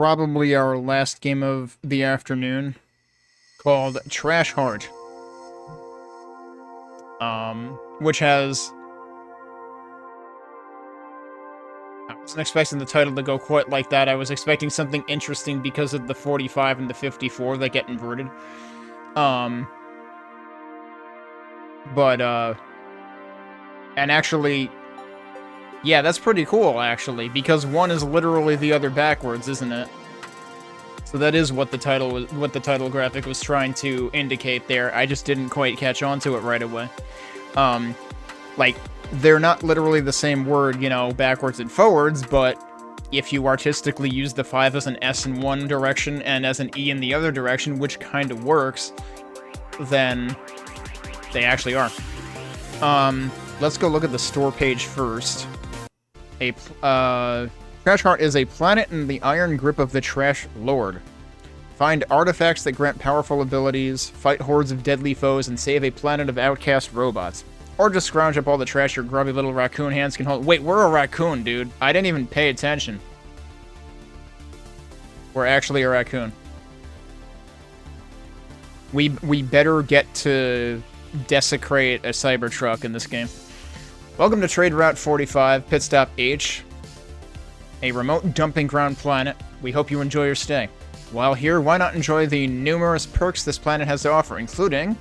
probably our last game of the afternoon, called Trash Heart. Which has... I wasn't expecting the title to go quite like that. I was expecting something interesting because of the 45 and the 54 that get inverted. Um... But, and actually... Yeah, that's pretty cool, actually, because one is literally the other backwards, isn't it? So that is what the title graphic was trying to indicate there. I just didn't quite catch on to it right away. Like, they're not literally the same word, you know, backwards and forwards, but if you artistically use the 5 as an S in one direction and as an E in the other direction, which kind of works, then they actually are. Let's go look at the store page first. Trash Heart is a planet in the iron grip of the Trash Lord. Find artifacts that grant powerful abilities, fight hordes of deadly foes, and save a planet of outcast robots. Or just scrounge up all the trash your grubby little raccoon hands can hold. Wait, we're a raccoon, dude. I didn't even pay attention. We're actually a raccoon. We better get to desecrate a Cybertruck in this game. Welcome to Trade Route 45, Pit Stop H, a remote dumping ground planet. We hope you enjoy your stay. While here, why not enjoy the numerous perks this planet has to offer, including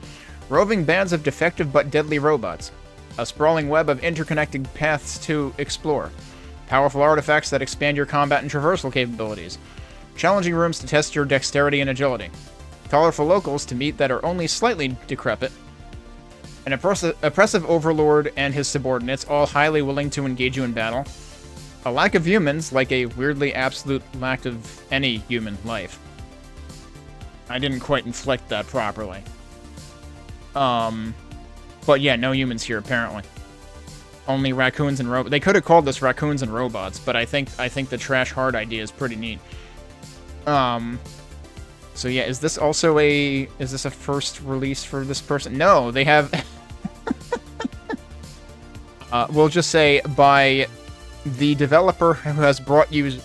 roving bands of defective but deadly robots, a sprawling web of interconnected paths to explore, powerful artifacts that expand your combat and traversal capabilities, challenging rooms to test your dexterity and agility, colorful locals to meet that are only slightly decrepit, an oppressive overlord and his subordinates, all highly willing to engage you in battle. A lack of humans, like a weirdly absolute lack of any human life. I didn't quite inflect that properly. But yeah, no humans here, apparently. Only raccoons and robots. They could have called this raccoons and robots, but I think the Trash Heart idea is pretty neat. So yeah, is this a first release for this person? No, they have... we'll just say, by the developer who has brought you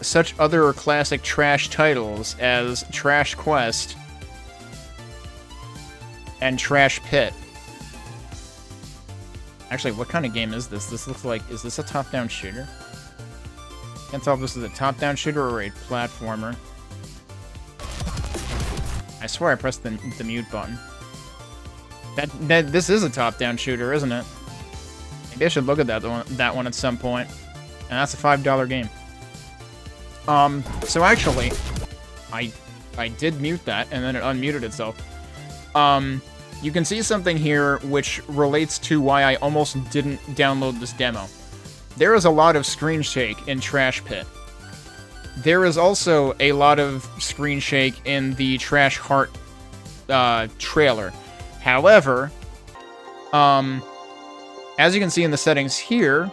such other classic trash titles as Trash Quest and Trash Pit. Actually, what kind of game is this? This looks like... Is this a top-down shooter? Can't tell if this is a top-down shooter or a platformer. I swear I pressed the mute button. This is a top-down shooter, isn't it? Maybe I should look at that one at some point. And that's a $5 game. So actually, I did mute that, and then it unmuted itself. You can see something here which relates to why I almost didn't download this demo. There is a lot of screen shake in Trash Pit. There is also a lot of screen shake in the Trash Heart trailer. However, as you can see in the settings here,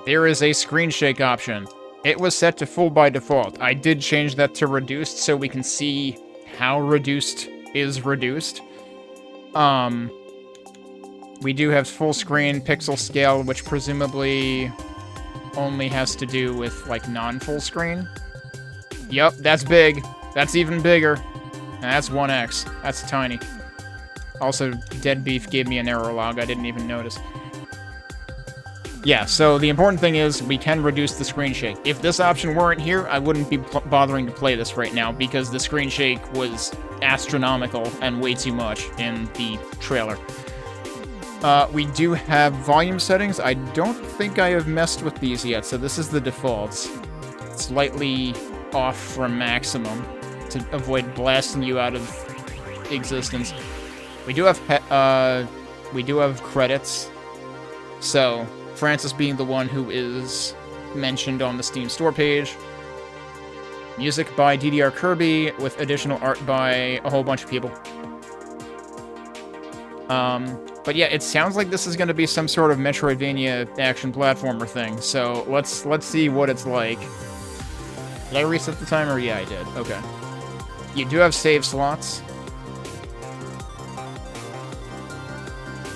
there is a screen shake option. It was set to full by default. I did change that to reduced so we can see how reduced is reduced. We do have full screen pixel scale, which presumably only has to do with, like, non-full screen. Yup, that's big. That's even bigger. And that's 1x. That's tiny. Also, Dead Beef gave me an error log I didn't even notice. Yeah, so the important thing is we can reduce the screen shake. If this option weren't here, I wouldn't be bothering to play this right now because the screen shake was astronomical and way too much in the trailer. We do have volume settings. I don't think I have messed with these yet, so this is the defaults. Slightly off from maximum to avoid blasting you out of existence. We do have credits. So, Francis being the one who is mentioned on the Steam store page. Music by DDR Kirby, with additional art by a whole bunch of people. But yeah, it sounds like this is going to be some sort of metroidvania action platformer thing, so let's see what it's like. Did I reset the timer? Yeah, I did. Okay. You do have save slots.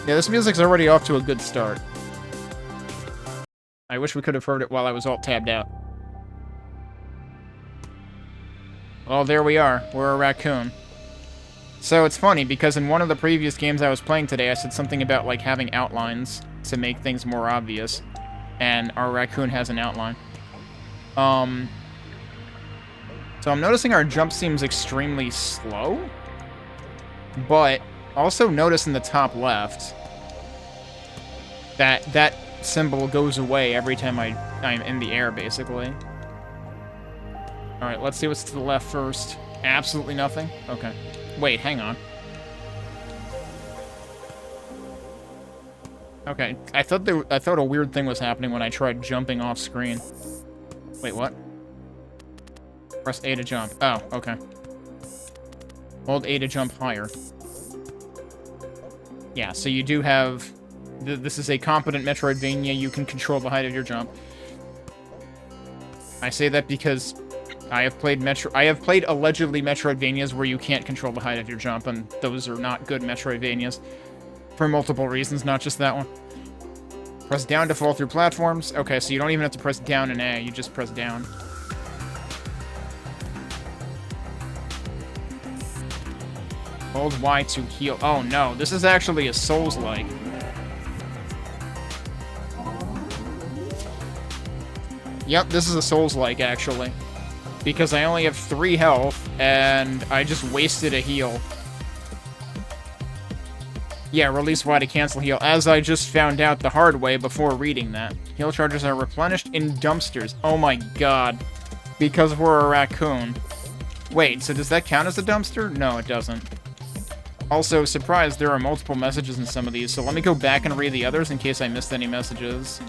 Yeah, this music's already off to a good start. I wish we could have heard it while I was alt-tabbed out. Well, there we are. We're a raccoon. So it's funny, because in one of the previous games I was playing today, I said something about, like, having outlines to make things more obvious. And our raccoon has an outline. So I'm noticing our jump seems extremely slow. But also notice in the top left that that symbol goes away every time I'm in the air, basically. Alright, let's see what's to the left first. Absolutely nothing? Okay. Wait, hang on. Okay, I thought a weird thing was happening when I tried jumping off screen. Wait, what? Press A to jump. Oh, okay. Hold A to jump higher. Yeah, so you do have... This is a competent metroidvania. You can control the height of your jump. I say that because I have played allegedly metroidvanias where you can't control the height of your jump, and those are not good metroidvanias. For multiple reasons, not just that one. Press down to fall through platforms. Okay, so you don't even have to press down and A, you just press down. Hold Y to heal. Oh no, this is actually a Souls-like. Yep, this is a Souls-like, actually. Because I only have 3 health, and I just wasted a heal. Yeah, release Y to cancel heal, as I just found out the hard way before reading that. Heal charges are replenished in dumpsters. Oh my god. Because we're a raccoon. Wait, so does that count as a dumpster? No, it doesn't. Also, surprise, there are multiple messages in some of these, so let me go back and read the others in case I missed any messages.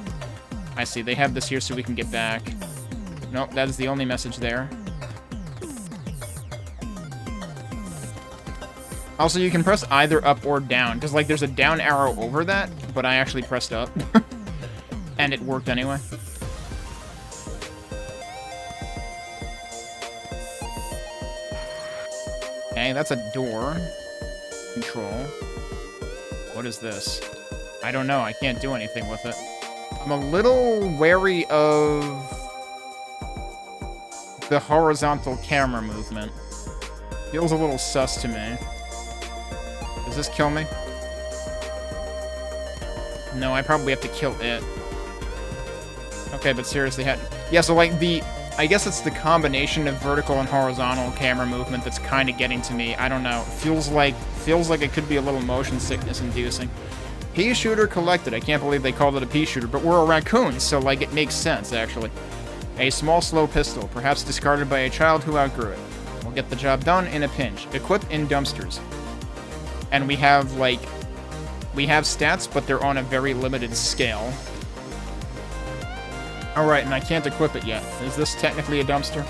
I see, they have this here so we can get back. Nope, that is the only message there. Also, you can press either up or down, because, like, there's a down arrow over that, but I actually pressed up. And it worked anyway. Okay, that's a door. Control. What is this? I don't know, I can't do anything with it. I'm a little wary of the horizontal camera movement. Feels a little sus to me. Does this kill me? No, I probably have to kill it. Okay, but seriously, yeah, so like I guess it's the combination of vertical and horizontal camera movement that's kind of getting to me. I don't know. Feels like it could be a little motion sickness inducing. Pea shooter collected. I can't believe they called it a pea shooter, but we're a raccoon, so like it makes sense actually. A small slow pistol, perhaps discarded by a child who outgrew it. Will get the job done in a pinch. Equip in dumpsters. And we have stats, but they're on a very limited scale. Alright, and I can't equip it yet. Is this technically a dumpster?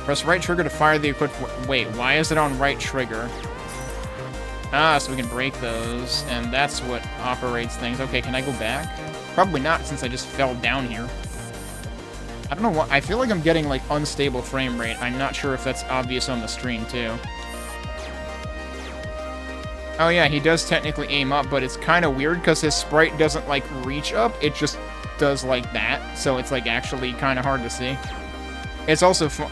Press right trigger to fire the equipped... Wait, why is it on right trigger? Ah, so we can break those, and that's what operates things. Okay, can I go back? Probably not, since I just fell down here. I don't know what... I feel like I'm getting, like, unstable frame rate. I'm not sure if that's obvious on the stream, too. Oh yeah, he does technically aim up, but it's kind of weird, because his sprite doesn't, like, reach up. It just does like that, so it's, like, actually kind of hard to see. It's also fun...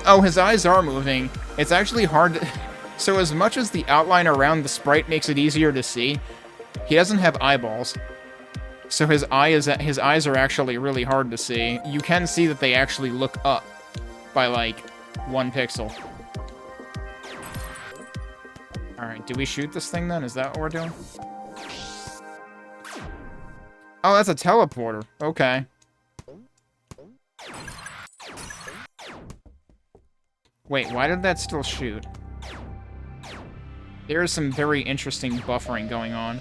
Oh, his eyes are moving. It's actually hard to... So as much as the outline around the sprite makes it easier to see, he doesn't have eyeballs. So his eyes are actually really hard to see. You can see that they actually look up by, like, 1 pixel. Alright, do we shoot this thing then? Is that what we're doing? Oh, that's a teleporter. Okay. Wait, why did that still shoot? There is some very interesting buffering going on.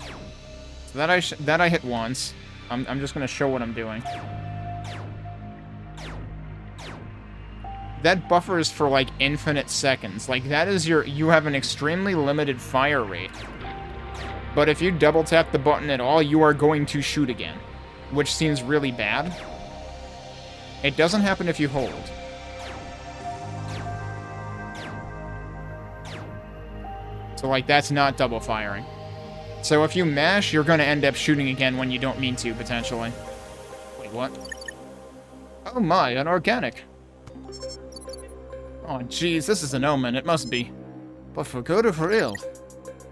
So that I hit once. I'm just gonna show what I'm doing. That buffer is for, like, infinite seconds. Like, that is you have an extremely limited fire rate. But if you double tap the button at all, you are going to shoot again. Which seems really bad. It doesn't happen if you hold. So, like, that's not double firing. So if you mash, you're gonna end up shooting again when you don't mean to, potentially. Wait, what? Oh my, an organic. Oh, jeez, this is an omen. It must be. But for good or for ill?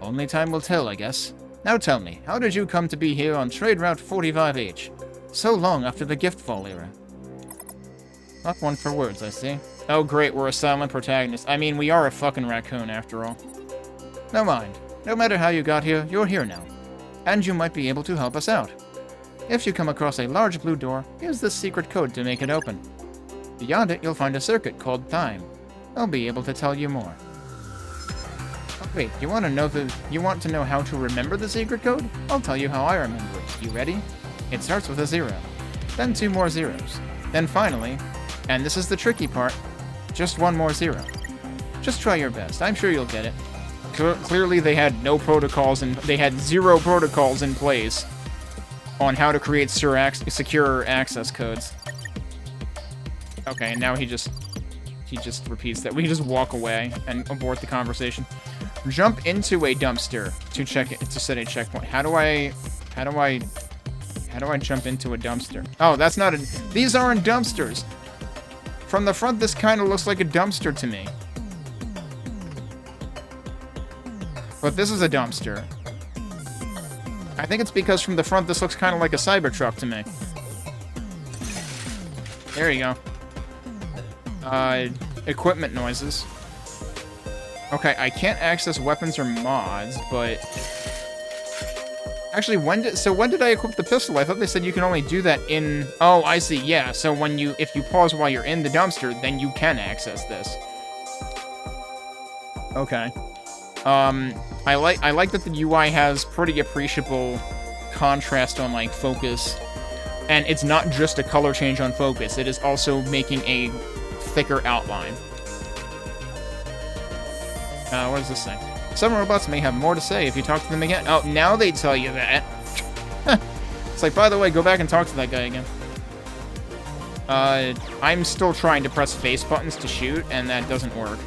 Only time will tell, I guess. Now tell me, how did you come to be here on Trade Route 45H? So long after the gift fall era. Not one for words, I see. Oh great, we're a silent protagonist. I mean, we are a fucking raccoon, after all. No mind. No matter how you got here, you're here now. And you might be able to help us out. If you come across a large blue door, here's the secret code to make it open. Beyond it, you'll find a circuit called Time. I'll be able to tell you more. Oh, wait, you want to know how to remember the secret code? I'll tell you how I remember it. You ready? It starts with a 0, then 2 more zeros, then finally, and this is the tricky part, just 1 more 0. Just try your best. I'm sure you'll get it. Clearly, they had no protocols, and they had 0 protocols in place on how to create secure access codes. Okay, and now he just repeats that. We can just walk away and abort the conversation. Jump into a dumpster to set a checkpoint. How do I jump into a dumpster? Oh, that's not a... These aren't dumpsters. From the front, this kind of looks like a dumpster to me. But this is a dumpster. I think it's because from the front, this looks kind of like a Cybertruck to me. There you go. Equipment noises. Okay, I can't access weapons or mods, but... Actually, when did I equip the pistol? I thought they said you can only do that in... Oh, I see, yeah. So if you pause while you're in the dumpster, then you can access this. Okay. I like that the UI has pretty appreciable contrast on, like, focus. And it's not just a color change on focus. It is also making a thicker outline. What does this say? Some robots may have more to say if you talk to them again. Oh, now they tell you that. It's like, by the way, go back and talk to that guy again. I'm still trying to press face buttons to shoot, and that doesn't work.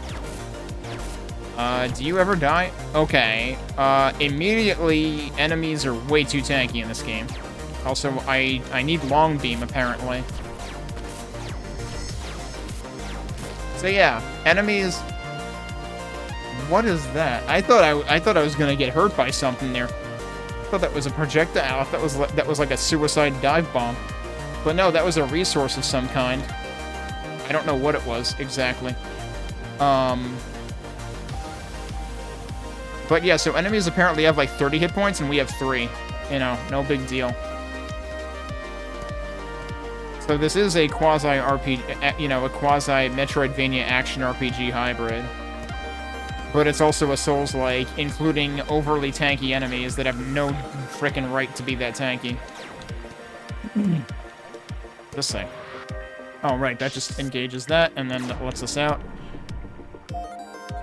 Do you ever die? Okay. Immediately, enemies are way too tanky in this game. Also, I need long beam, apparently. So yeah, enemies... What is that? I thought I was gonna get hurt by something there. I thought that was a projectile. I thought that was like a suicide dive bomb. But no, that was a resource of some kind. I don't know what it was exactly. But yeah, so enemies apparently have like 30 hit points and we have 3. You know, no big deal. So this is a quasi-RPG, you know, a quasi-metroidvania action RPG hybrid. But it's also a Souls-like, including overly tanky enemies that have no frickin' right to be that tanky. This thing. Oh, right, that just engages that, and then that lets us out.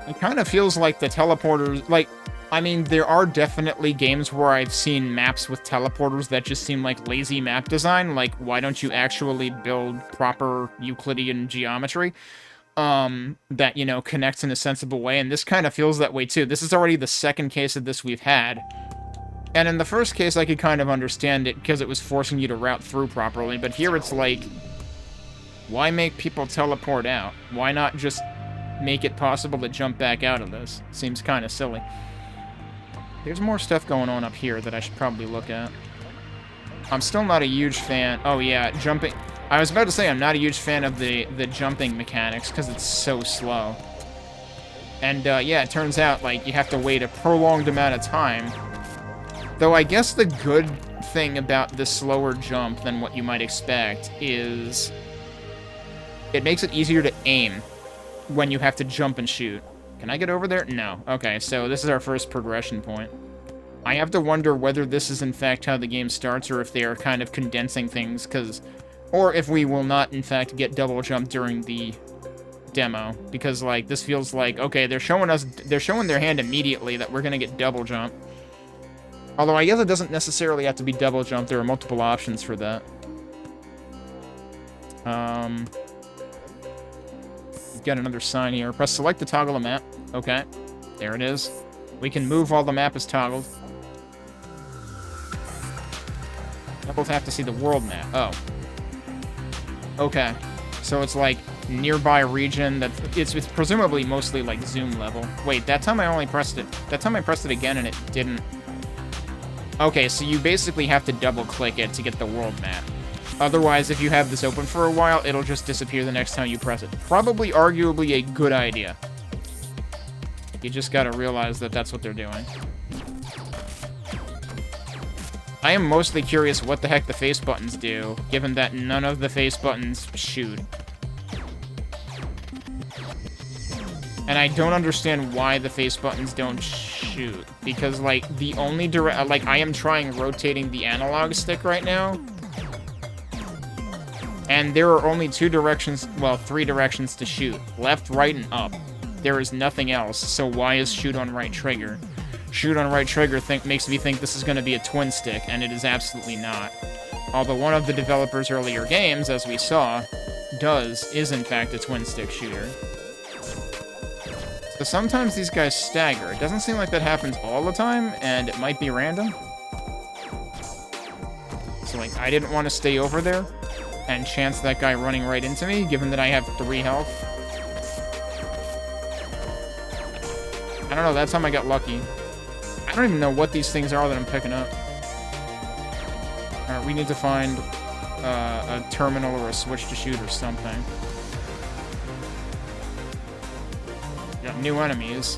It kind of feels like the teleporters... Like, I mean, there are definitely games where I've seen maps with teleporters that just seem like lazy map design. Like, why don't you actually build proper Euclidean geometry? That, you know, connects in a sensible way, and this kind of feels that way too. This is already the second case of this we've had. And in the first case, I could kind of understand it because it was forcing you to route through properly, but here it's like, why make people teleport out? Why not just make it possible to jump back out of this? Seems kind of silly. There's more stuff going on up here that I should probably look at. I'm still not a huge fan. Oh yeah, jumping... I was about to say I'm not a huge fan of the jumping mechanics because it's so slow. And yeah, it turns out like you have to wait a prolonged amount of time. Though I guess the good thing about this slower jump than what you might expect is it makes it easier to aim when you have to jump and shoot. Can I get over there? No. Okay, so this is our first progression point. I have to wonder whether this is in fact how the game starts or if they are kind of condensing things, or if we will not, in fact, get double jump during the demo. Because, like, this feels like, okay, they're showing their hand immediately that we're gonna get double jump. Although, I guess it doesn't necessarily have to be double jump. There are multiple options for that. We've got another sign here. Press select to toggle a map. Okay. There it is. We can move while the map is toggled. Double tap to see the world map. Oh. Okay, so it's like nearby region that it's presumably mostly like zoom level. Wait, that time I only pressed it. That time I pressed it again and it didn't. Okay, so you basically have to double click it to get the world map. Otherwise, if you have this open for a while, it'll just disappear the next time you press it. Probably, arguably, a good idea. You just gotta realize that that's what they're doing. I am mostly curious what the heck the face buttons do, given that none of the face buttons shoot. And I don't understand why the face buttons don't shoot. Because, like, the only I am trying rotating the analog stick right now. And there are only two directions, well, three directions to shoot. Left, right, and up. There is nothing else, so why is shoot on right trigger? Shoot on right trigger makes me think this is going to be a twin stick, and it is absolutely not. Although one of the developers' earlier games, as we saw, is in fact a twin stick shooter. So sometimes these guys stagger. It doesn't seem like that happens all the time, and it might be random. So, like, I didn't want to stay over there and chance that guy running right into me, given that I have 3 health. I don't know, that time I got lucky. I don't even know what these things are that I'm picking up. Alright, we need to find a terminal or a switch to shoot or something. Got new enemies.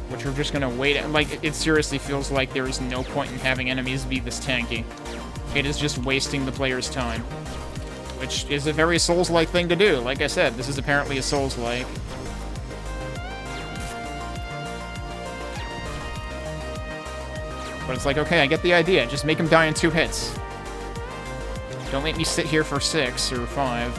Which we're just gonna wait. Like, it seriously feels like there is no point in having enemies be this tanky. It is just wasting the player's time. Which is a very Souls-like thing to do. Like I said, this is apparently a Souls-like. But it's like, okay, I get the idea. Just make him die in 2 hits. Don't make me sit here for 6 or 5.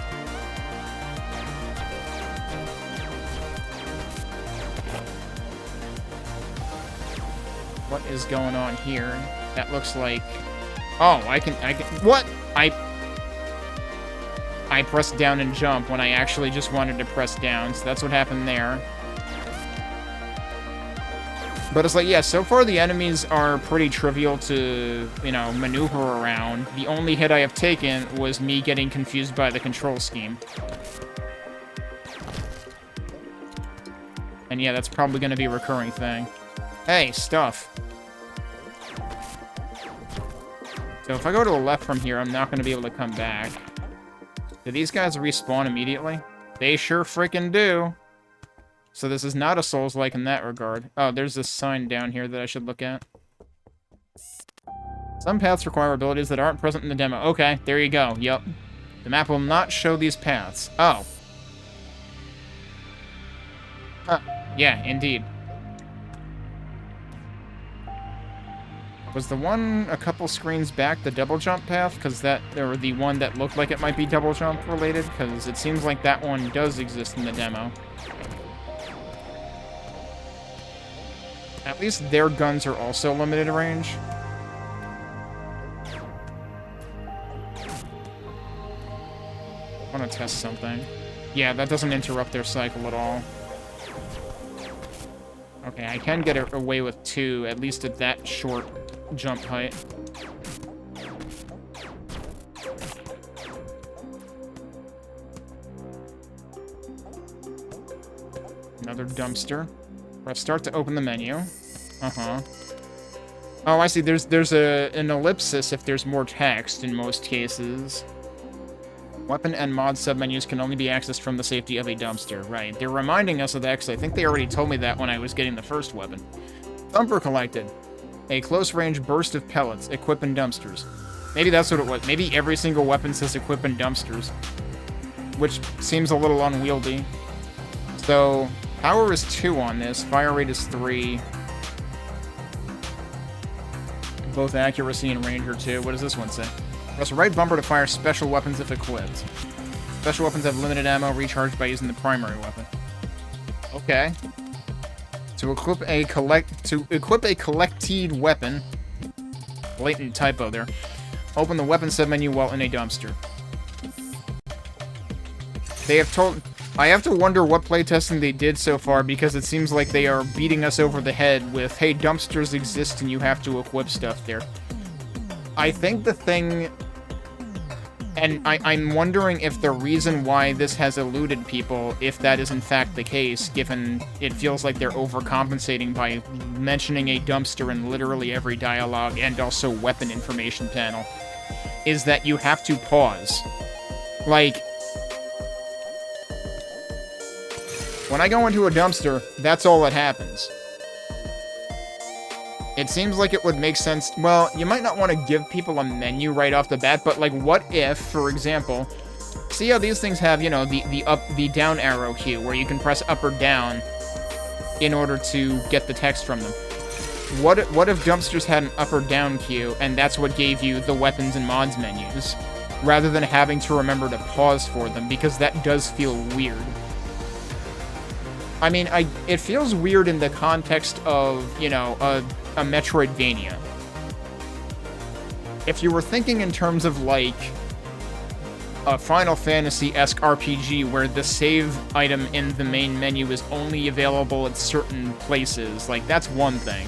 What is going on here? That looks like... Oh, I can... What? I pressed down and jump when I actually just wanted to press down, so that's what happened there. But it's like, yeah, so far the enemies are pretty trivial to, you know, maneuver around. The only hit I have taken was me getting confused by the control scheme. And yeah, that's probably going to be a recurring thing. Hey, stuff. So if I go to the left from here, I'm not going to be able to come back. Do these guys respawn immediately? They sure freaking do. So this is not a Souls-like in that regard. Oh, there's this sign down here that I should look at. Some paths require abilities that aren't present in the demo. Okay, there you go. Yep. The map will not show these paths. Oh. Huh. Yeah, indeed. Was the one a couple screens back the double jump path? Because or the one that looked like it might be double jump related? Because it seems like that one does exist in the demo. At least their guns are also limited range. I want to test something. Yeah, that doesn't interrupt their cycle at all. Okay, I can get away with 2, at least at that short jump height. Another dumpster. Press start to open the menu. Uh-huh. Oh, I see. There's an ellipsis if there's more text in most cases. Weapon and mod submenus can only be accessed from the safety of a dumpster. Right. They're reminding us of that, because I think they already told me that when I was getting the first weapon. Thumper collected. A close-range burst of pellets. Equip in dumpsters. Maybe that's what it was. Maybe every single weapon says equip in dumpsters. Which seems a little unwieldy. So, power is 2 on this. Fire rate is 3. Both accuracy and range are 2. What does this one say? Press right bumper to fire special weapons if equipped. Special weapons have limited ammo, recharged by using the primary weapon. Okay. To equip a collected weapon. Blatant typo there. Open the weapon submenu while in a dumpster. They have told... I have to wonder what playtesting they did so far, because it seems like they are beating us over the head with, hey, dumpsters exist and you have to equip stuff there. I think the thing And I'm wondering if the reason why this has eluded people, if that is in fact the case, given it feels like they're overcompensating by mentioning a dumpster in literally every dialogue and also weapon information panel, is that you have to pause. Like, when I go into a dumpster, that's all that happens. It seems like it would make sense. Well, you might not want to give people a menu right off the bat, but like, what if, for example, see how these things have, you know, the down arrow key where you can press up or down in order to get the text from them. What if dumpsters had an up or down queue, and that's what gave you the weapons and mods menus, rather than having to remember to pause for them, because that does feel weird. I mean, it feels weird in the context of, you know, a metroidvania. If you were thinking in terms of, like, a Final Fantasy-esque RPG where the save item in the main menu is only available at certain places, like, that's one thing.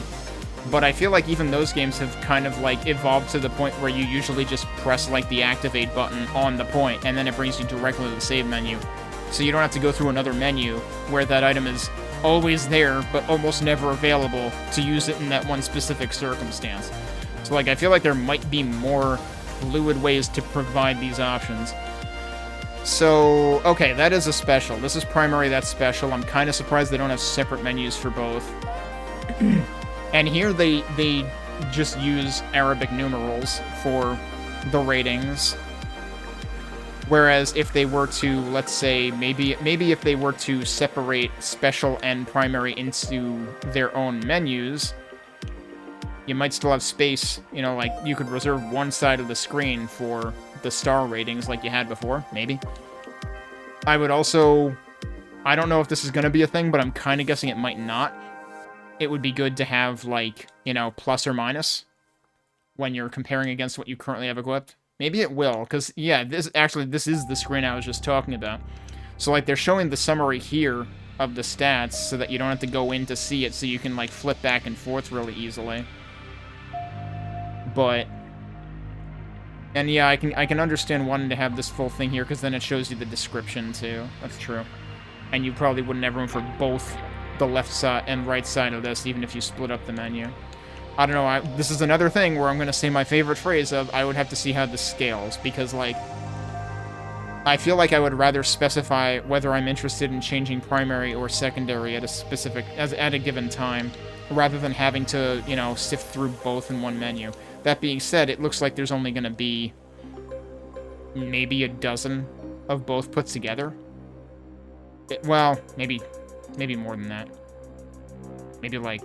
But I feel like even those games have kind of, like, evolved to the point where you usually just press, like, the activate button on the point, and then it brings you directly to the save menu. So you don't have to go through another menu where that item is always there, but almost never available to use it in that one specific circumstance. So, like, I feel like there might be more fluid ways to provide these options. So, okay, that is a special. This is primary, that's special. I'm kind of surprised they don't have separate menus for both. And here they just use Arabic numerals for the ratings. Whereas if they were to, let's say, maybe if they were to separate special and primary into their own menus, you might still have space, you know, like, you could reserve one side of the screen for the star ratings like you had before, maybe. I would also, I don't know if this is going to be a thing, but I'm kind of guessing it might not. It would be good to have, like, you know, plus or minus when you're comparing against what you currently have equipped. Maybe it will, because, yeah, this is the screen I was just talking about. So, like, they're showing the summary here of the stats so that you don't have to go in to see it, so you can, like, flip back and forth really easily. But, and yeah, I can understand wanting to have this full thing here, because then it shows you the description, too. That's true. And you probably wouldn't have room for both the left side and right side of this, even if you split up the menu. I don't know, this is another thing where I'm going to say my favorite phrase of, I would have to see how this scales, because, like, I feel like I would rather specify whether I'm interested in changing primary or secondary at a specific, at a given time, rather than having to, you know, sift through both in one menu. That being said, it looks like there's only going to be maybe a dozen of both put together. Well, maybe more than that. Maybe, like,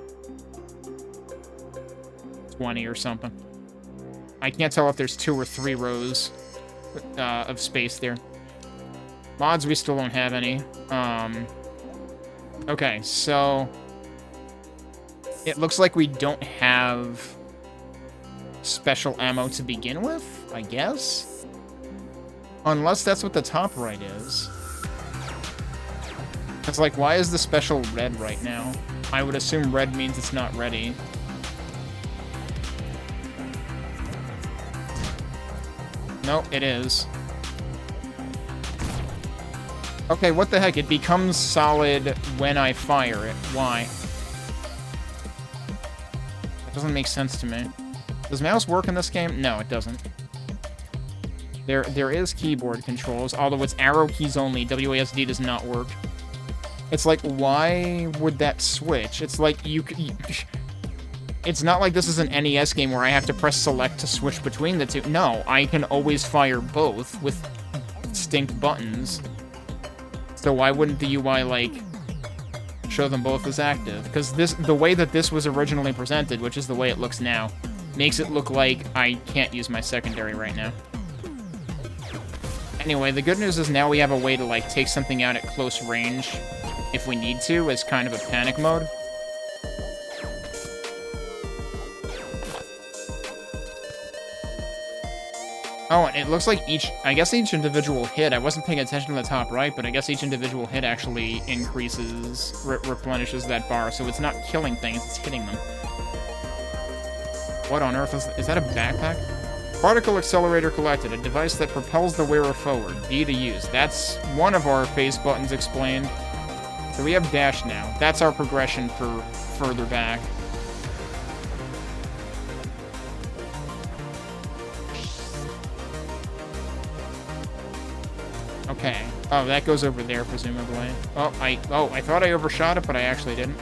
20 or something. I can't tell if there's 2 or 3 rows of space there. Mods, we still don't have any. Okay, so it looks like we don't have special ammo to begin with, I guess? Unless that's what the top right is. It's like, why is the special red right now? I would assume red means it's not ready. No, it is. Okay, what the heck? It becomes solid when I fire it. Why? That doesn't make sense to me. Does mouse work in this game? No, it doesn't. There is keyboard controls, although it's arrow keys only. WASD does not work. It's like, why would that switch? It's like, it's not like this is an NES game where I have to press select to switch between the two. No, I can always fire both with distinct buttons. So why wouldn't the UI, like, show them both as active? Because the way that this was originally presented, which is the way it looks now, makes it look like I can't use my secondary right now. Anyway, the good news is now we have a way to, like, take something out at close range if we need to, as kind of a panic mode. Oh, and it looks like I guess each individual hit, I wasn't paying attention to the top right, but I guess each individual hit actually increases, replenishes that bar, so it's not killing things, it's hitting them. What on earth is that a backpack? Particle accelerator collected. A device that propels the wearer forward. B to use. That's one of our face buttons explained. So we have dash now. That's our progression for further back. Okay. Oh, that goes over there, presumably. Oh, I thought I overshot it, but I actually didn't.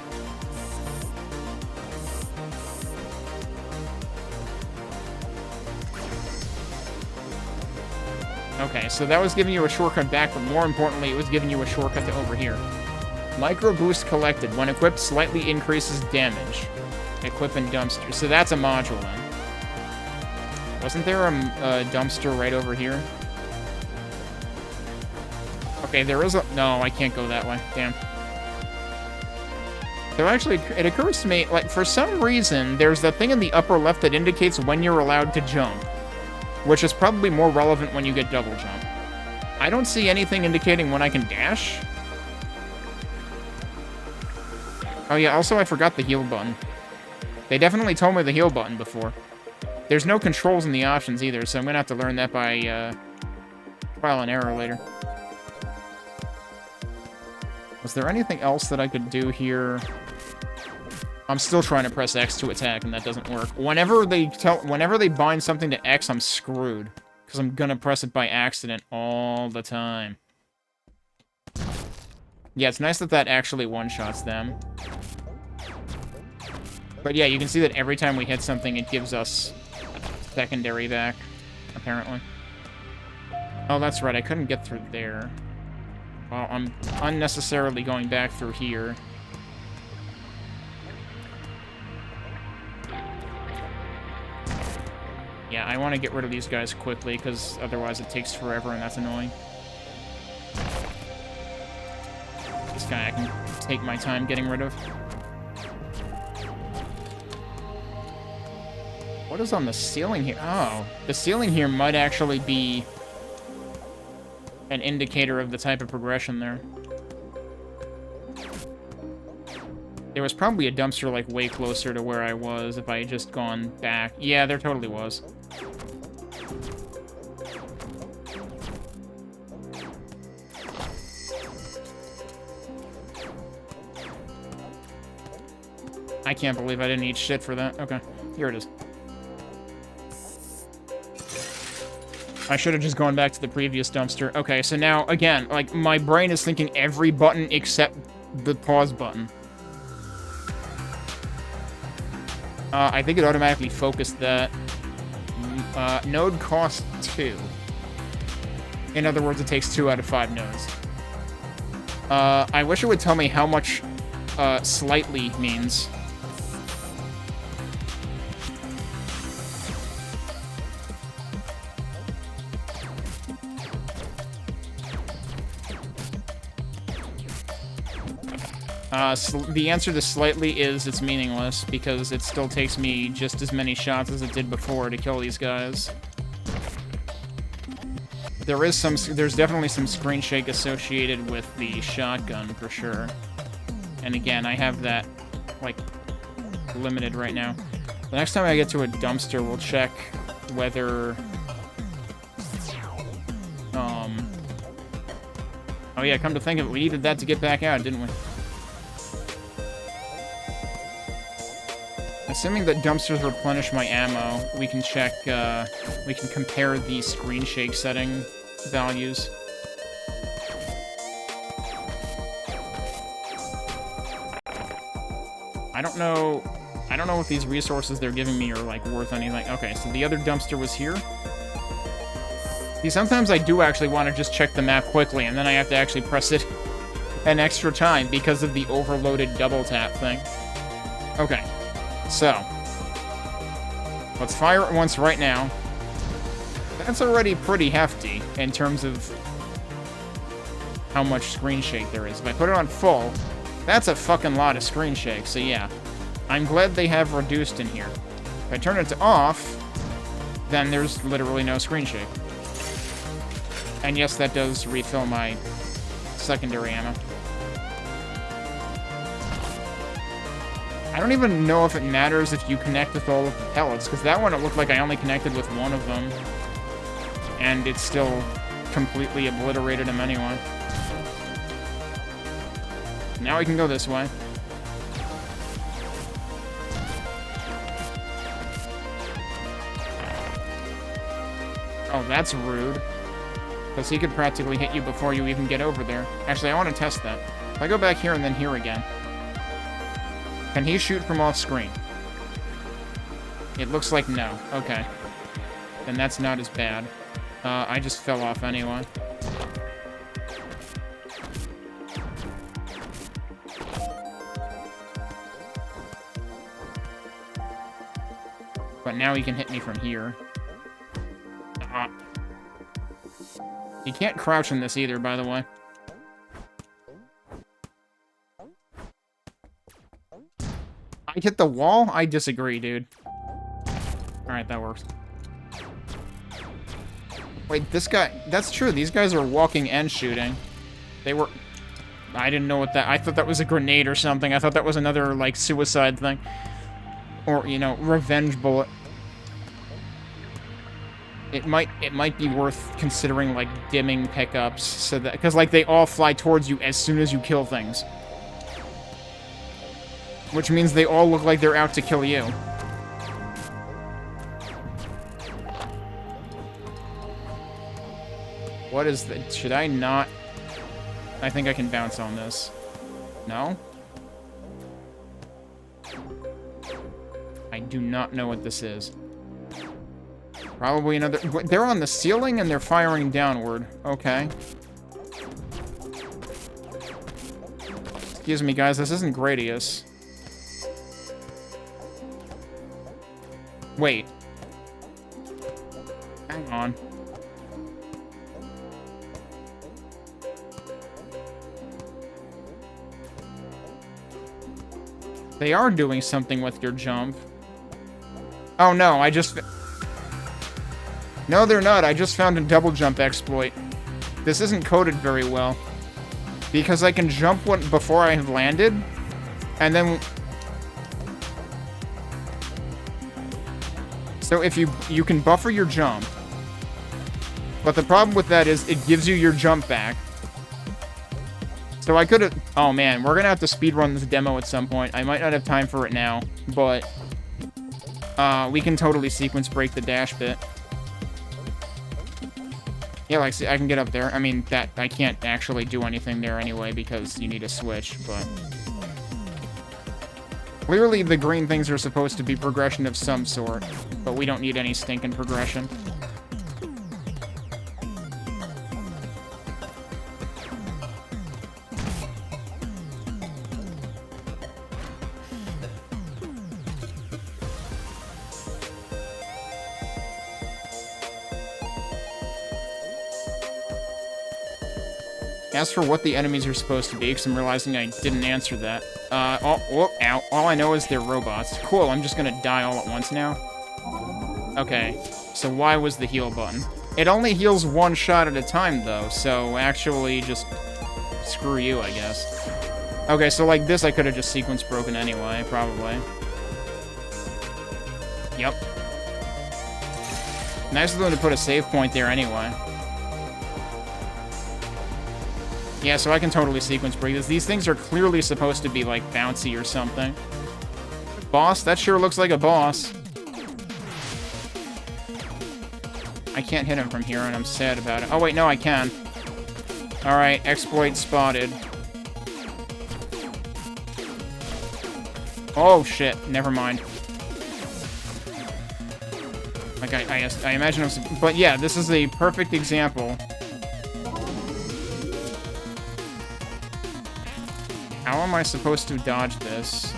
Okay, so that was giving you a shortcut back, but more importantly, it was giving you a shortcut to over here. Micro boost collected. When equipped, slightly increases damage. Equip and dumpster. So that's a module, then. Wasn't there a dumpster right over here? Okay, there is a... No, I can't go that way. Damn. So actually, it occurs to me, like, for some reason, there's that thing in the upper left that indicates when you're allowed to jump, which is probably more relevant when you get double jump. I don't see anything indicating when I can dash. Oh yeah, also I forgot the heal button. They definitely told me the heal button before. There's no controls in the options either, so I'm gonna have to learn that by trial and error later. Was there anything else that I could do here? I'm still trying to press X to attack, and that doesn't work. Whenever they bind something to X, I'm screwed. Because I'm gonna press it by accident all the time. Yeah, it's nice that that actually one-shots them. But yeah, you can see that every time we hit something, it gives us secondary back, apparently. Oh, that's right, I couldn't get through there. Well, I'm unnecessarily going back through here. Yeah, I want to get rid of these guys quickly, because otherwise it takes forever, and that's annoying. This guy I can take my time getting rid of. What is on the ceiling here? Oh, the ceiling here might actually be an indicator of the type of progression there. There was probably a dumpster, like, way closer to where I was if I had just gone back. Yeah, there totally was. I can't believe I didn't eat shit for that. Okay, here it is. I should have just gone back to the previous dumpster. Okay, so now, again, like, my brain is thinking every button except the pause button. I think it automatically focused that. Node cost 2. In other words, it takes 2 out of 5 nodes. I wish it would tell me how much slightly means. The answer to slightly is it's meaningless, because it still takes me just as many shots as it did before to kill these guys. There's definitely some screen shake associated with the shotgun, for sure. And again, I have that, like, limited right now. The next time I get to a dumpster, we'll check whether... Oh yeah, come to think of it, we needed that to get back out, didn't we? Assuming that dumpsters replenish my ammo, we can check, we can compare the screen shake setting values. I don't know if these resources they're giving me are, like, worth anything. Okay, so the other dumpster was here. See, sometimes I do actually want to just check the map quickly, and then I have to actually press it an extra time because of the overloaded double tap thing. Okay. So, let's fire it once right now. That's already pretty hefty in terms of how much screen shake there is. If I put it on full, that's a fucking lot of screen shake, so yeah. I'm glad they have reduced in here. If I turn it to off, then there's literally no screen shake. And yes, that does refill my secondary ammo. I don't even know if it matters if you connect with all of the pellets, because that one it looked like I only connected with one of them. And it still completely obliterated him anyway. Now we can go this way. Oh, that's rude. Because he could practically hit you before you even get over there. Actually, I want to test that. If I go back here and then here again, can he shoot from off screen? It looks like no. Okay. Then that's not as bad. I just fell off anyway. But now he can hit me from here. You can't crouch in this either, by the way. I hit the wall? I disagree, dude. Alright, that works. Wait, this guy... That's true, these guys are walking and shooting. They were... I didn't know what that... I thought that was a grenade or something. I thought that was another, like, suicide thing. Or, you know, revenge bullet. It might be worth considering, like, dimming pickups, so that... Because, like, they all fly towards you as soon as you kill things. Which means they all look like they're out to kill you. What is the... Should I not... I think I can bounce on this. No? I do not know what this is. Probably another... They're on the ceiling and they're firing downward. Okay. Excuse me, guys. This isn't Gradius. Wait. Hang on. They are doing something with your jump. Oh, no. I just... No, they're not. I just found a double jump exploit. This isn't coded very well. Because I can jump before I have landed, and then... So if you can buffer your jump, but the problem with that is it gives you your jump back. So I could have... Oh, man. We're going to have to speedrun this demo at some point. I might not have time for it now, but... we can totally sequence break the dash bit. Yeah, like, see, I can get up there. I mean, that I can't actually do anything there anyway because you need a switch, but... Clearly, the green things are supposed to be progression of some sort, but we don't need any stinking progression. As for what the enemies are supposed to be, because I'm realizing I didn't answer that. Ow. All I know is they're robots. Cool, I'm just gonna die all at once now. Okay, so why was the heal button? It only heals one shot at a time, though, so actually just screw you, I guess. Okay, so like this I could have just sequence broken anyway, probably. Yep. Nice of them to put a save point there anyway. Yeah, so I can totally sequence break this. These things are clearly supposed to be, like, bouncy or something. Boss? That sure looks like a boss. I can't hit him from here, and I'm sad about it. Oh, wait, no, I can. Alright, exploit spotted. Oh, shit. Never mind. Like, I imagine I was... But, yeah, this is a perfect example... How am I supposed to dodge this?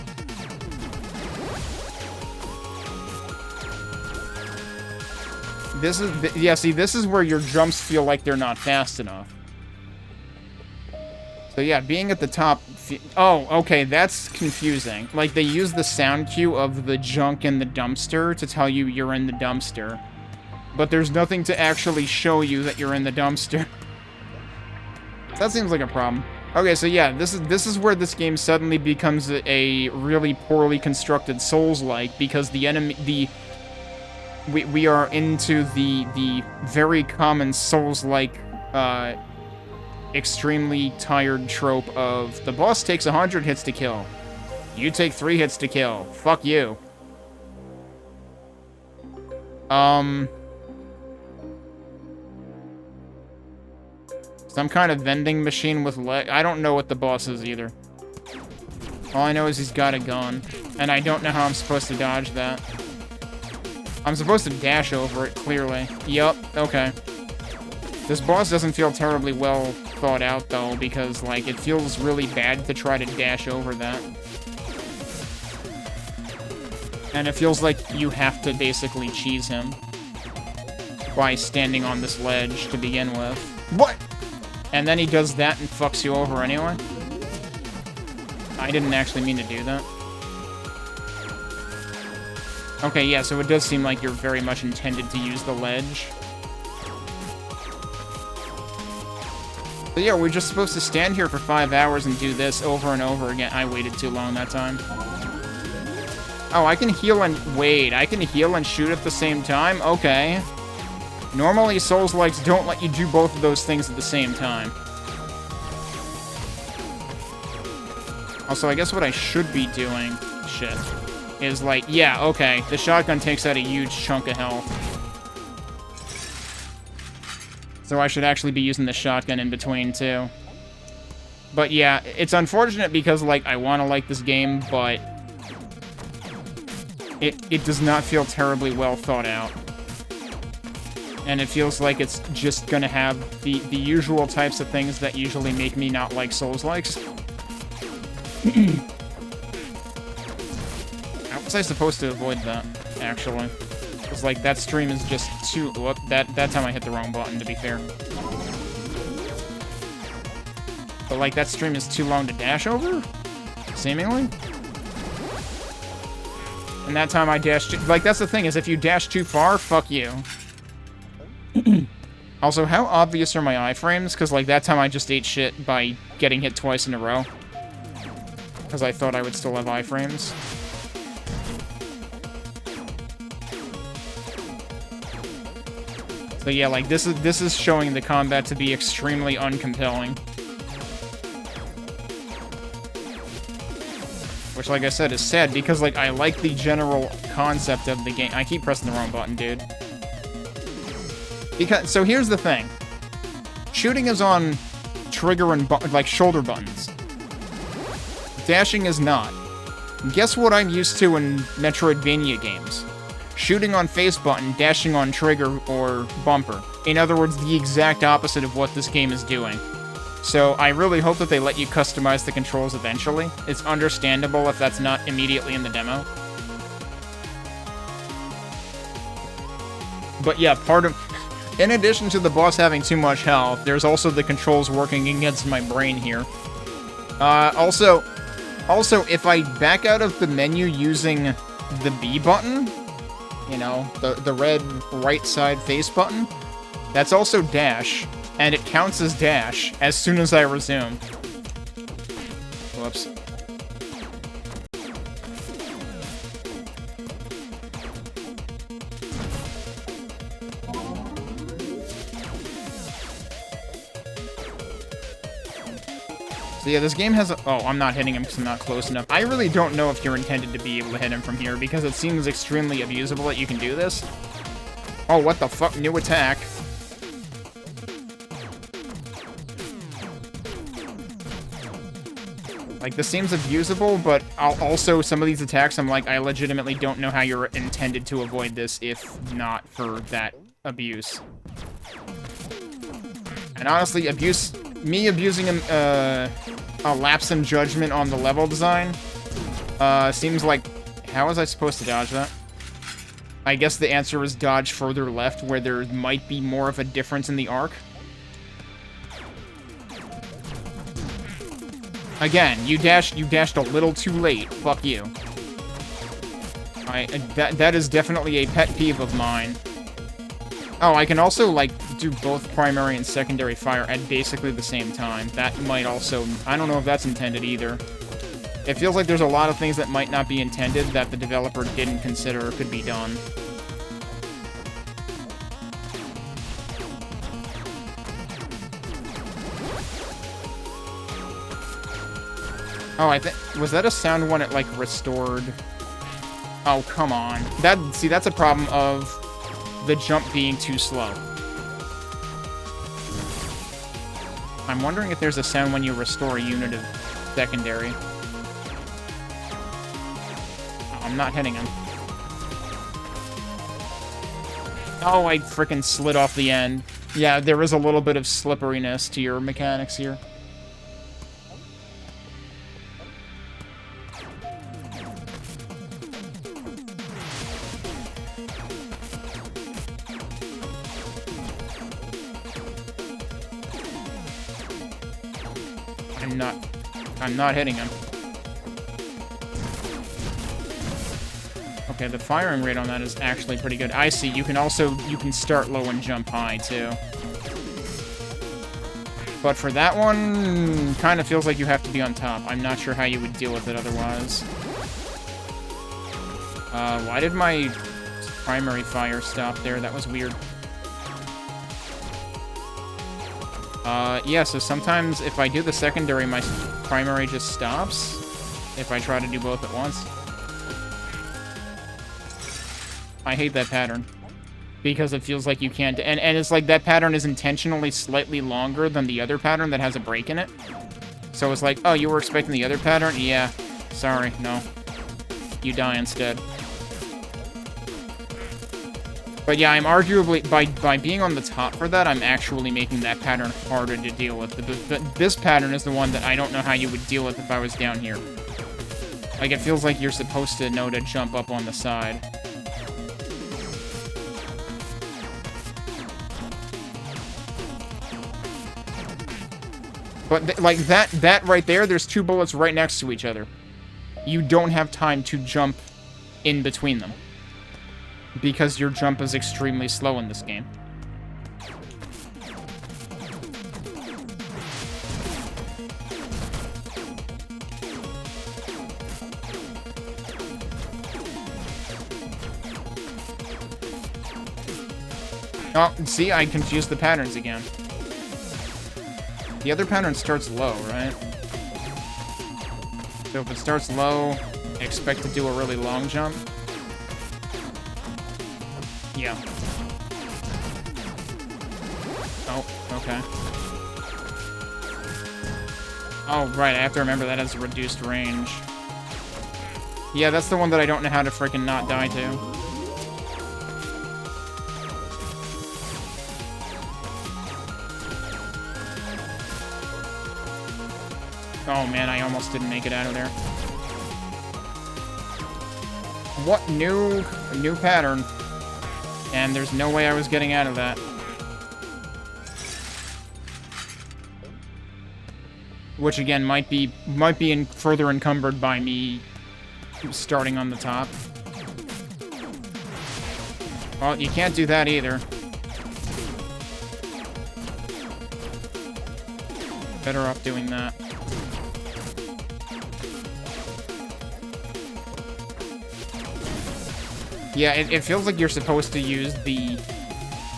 This is... Yeah, see, this is where your jumps feel like they're not fast enough. So yeah, being at the top... Oh, okay, that's confusing. Like, they use the sound cue of the junk in the dumpster to tell you you're in the dumpster. But there's nothing to actually show you that you're in the dumpster. That seems like a problem. Okay, so yeah, this is where this game suddenly becomes a really poorly constructed Souls-like, because the enemy, we are into the very common Souls-like, extremely tired trope of the boss takes 100 hits to kill. You take 3 hits to kill. Fuck you. Some kind of vending machine with leg. I don't know what the boss is either. All I know is he's got a gun, and I don't know how I'm supposed to dodge that. I'm supposed to dash over it, clearly. Yup, okay. This boss doesn't feel terribly well thought out, though, because, like, it feels really bad to try to dash over that. And it feels like you have to basically cheese him by standing on this ledge to begin with. What? And then he does that and fucks you over anyway? I didn't actually mean to do that. Okay, yeah, so it does seem like you're very much intended to use the ledge. So yeah, we're just supposed to stand here for 5 hours and do this over and over again. I waited too long that time. Oh, I can heal and... Wait, I can heal and shoot at the same time? Okay. Normally, Souls-likes don't let you do both of those things at the same time. Also, I guess what I should be doing... Shit. Is like, yeah, okay. The shotgun takes out a huge chunk of health. So I should actually be using the shotgun in between, too. But yeah, it's unfortunate because, like, I want to like this game, but... It does not feel terribly well thought out. And it feels like it's just gonna have the usual types of things that usually make me not like Souls-likes. How was I supposed to avoid that, actually? Because, like, that stream is just too... Whoop, that time I hit the wrong button, to be fair. But, like, that stream is too long to dash over? Seemingly? And that time I dashed... Like, that's the thing, is if you dash too far, fuck you. Also, how obvious are my iframes? Because, like, that time I just ate shit by getting hit twice in a row. Because I thought I would still have iframes. So yeah, like, this is showing the combat to be extremely uncompelling. Which, like I said, is sad, because, like, I like the general concept of the game. I keep pressing the wrong button, dude. Because, so here's the thing. Shooting is on trigger and, like, shoulder buttons. Dashing is not. Guess what I'm used to in metroidvania games? Shooting on face button, dashing on trigger or bumper. In other words, the exact opposite of what this game is doing. So I really hope that they let you customize the controls eventually. It's understandable if that's not immediately in the demo. But yeah, part of... In addition to the boss having too much health, there's also the controls working against my brain here. Also, if I back out of the menu using the B button, you know, the red right side face button, that's also dash, and it counts as dash as soon as I resume. Whoops. So yeah, this game has a... Oh, I'm not hitting him because I'm not close enough. I really don't know if you're intended to be able to hit him from here, because it seems extremely abusable that you can do this. Oh, what the fuck? New attack. Like, this seems abusable, but also some of these attacks, I'm like, I legitimately don't know how you're intended to avoid this if not for that abuse. And honestly, me abusing him, a lapse in judgment on the level design, seems like... How was I supposed to dodge that? I guess the answer is dodge further left, where there might be more of a difference in the arc. Again, you dashed a little too late. Fuck you. That is definitely a pet peeve of mine. Oh, I can also, like, do both primary and secondary fire at basically the same time. That might also... I don't know if that's intended either. It feels like there's a lot of things that might not be intended that the developer didn't consider could be done. Oh, I think... Was that a sound when it, like, restored? Oh, come on. See, that's a problem of the jump being too slow. I'm wondering if there's a sound when you restore a unit of secondary. Oh, I'm not hitting him. Oh, I frickin' slid off the end. Yeah, there is a little bit of slipperiness to your mechanics here. I'm not hitting him. Okay, the firing rate on that is actually pretty good. I see, you can start low and jump high, too. But for that one, kind of feels like you have to be on top. I'm not sure how you would deal with it otherwise. Why did my primary fire stop there? That was weird. Yeah, so sometimes if I do the secondary, my primary just stops. If I try to do both at once. I hate that pattern. Because it feels like you can't... And it's like that pattern is intentionally slightly longer than the other pattern that has a break in it. So it's like, oh, you were expecting the other pattern? Yeah. Sorry, no. You die instead. But yeah, I'm arguably, by being on the top for that, I'm actually making that pattern harder to deal with. This pattern is the one that I don't know how you would deal with if I was down here. Like, it feels like you're supposed to know to jump up on the side. But, like, that right there, there's two bullets right next to each other. You don't have time to jump in between them. Because your jump is extremely slow in this game. Oh, see, I confused the patterns again. The other pattern starts low, right? So if it starts low, expect to do a really long jump. Yeah. Oh, okay. Oh, right, I have to remember that has a reduced range. Yeah, that's the one that I don't know how to freaking not die to. Oh man, I almost didn't make it out of there. What new pattern? And there's no way I was getting out of that. Which again might be further encumbered by me starting on the top. Well, you can't do that either. Better off doing that. Yeah, it feels like you're supposed to use the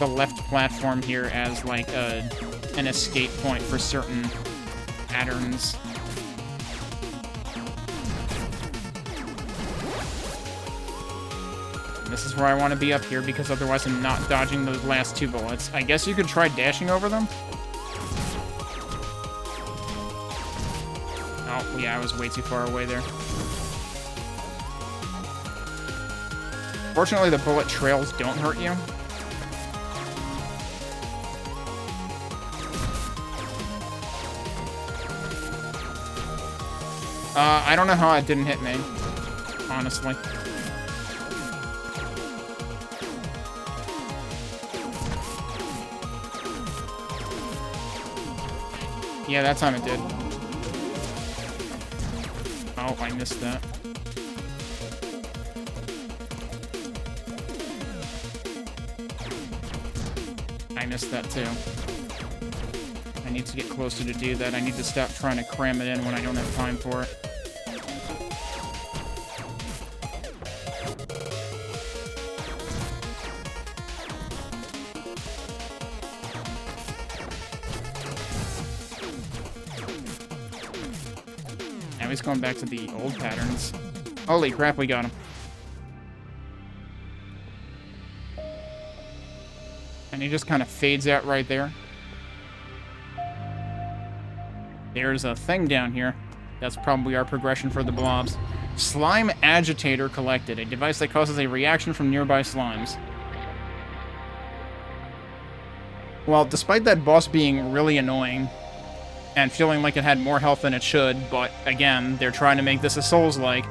left platform here as like an escape point for certain patterns. This is where I want to be up here because otherwise I'm not dodging those last two bullets. I guess you could try dashing over them. Oh, yeah, I was way too far away there. Fortunately, the bullet trails don't hurt you. I don't know how it didn't hit me, honestly. Yeah, that time it did. Oh, I missed that. I missed that too. I need to get closer to do that. I need to stop trying to cram it in when I don't have time for it. Now he's going back to the old patterns. Holy crap, we got him. And he just kind of fades out right there. There's a thing down here. That's probably our progression for the blobs. Slime agitator collected. A device that causes a reaction from nearby slimes. Well, despite that boss being really annoying and feeling like it had more health than it should, but again, they're trying to make this a Souls-like.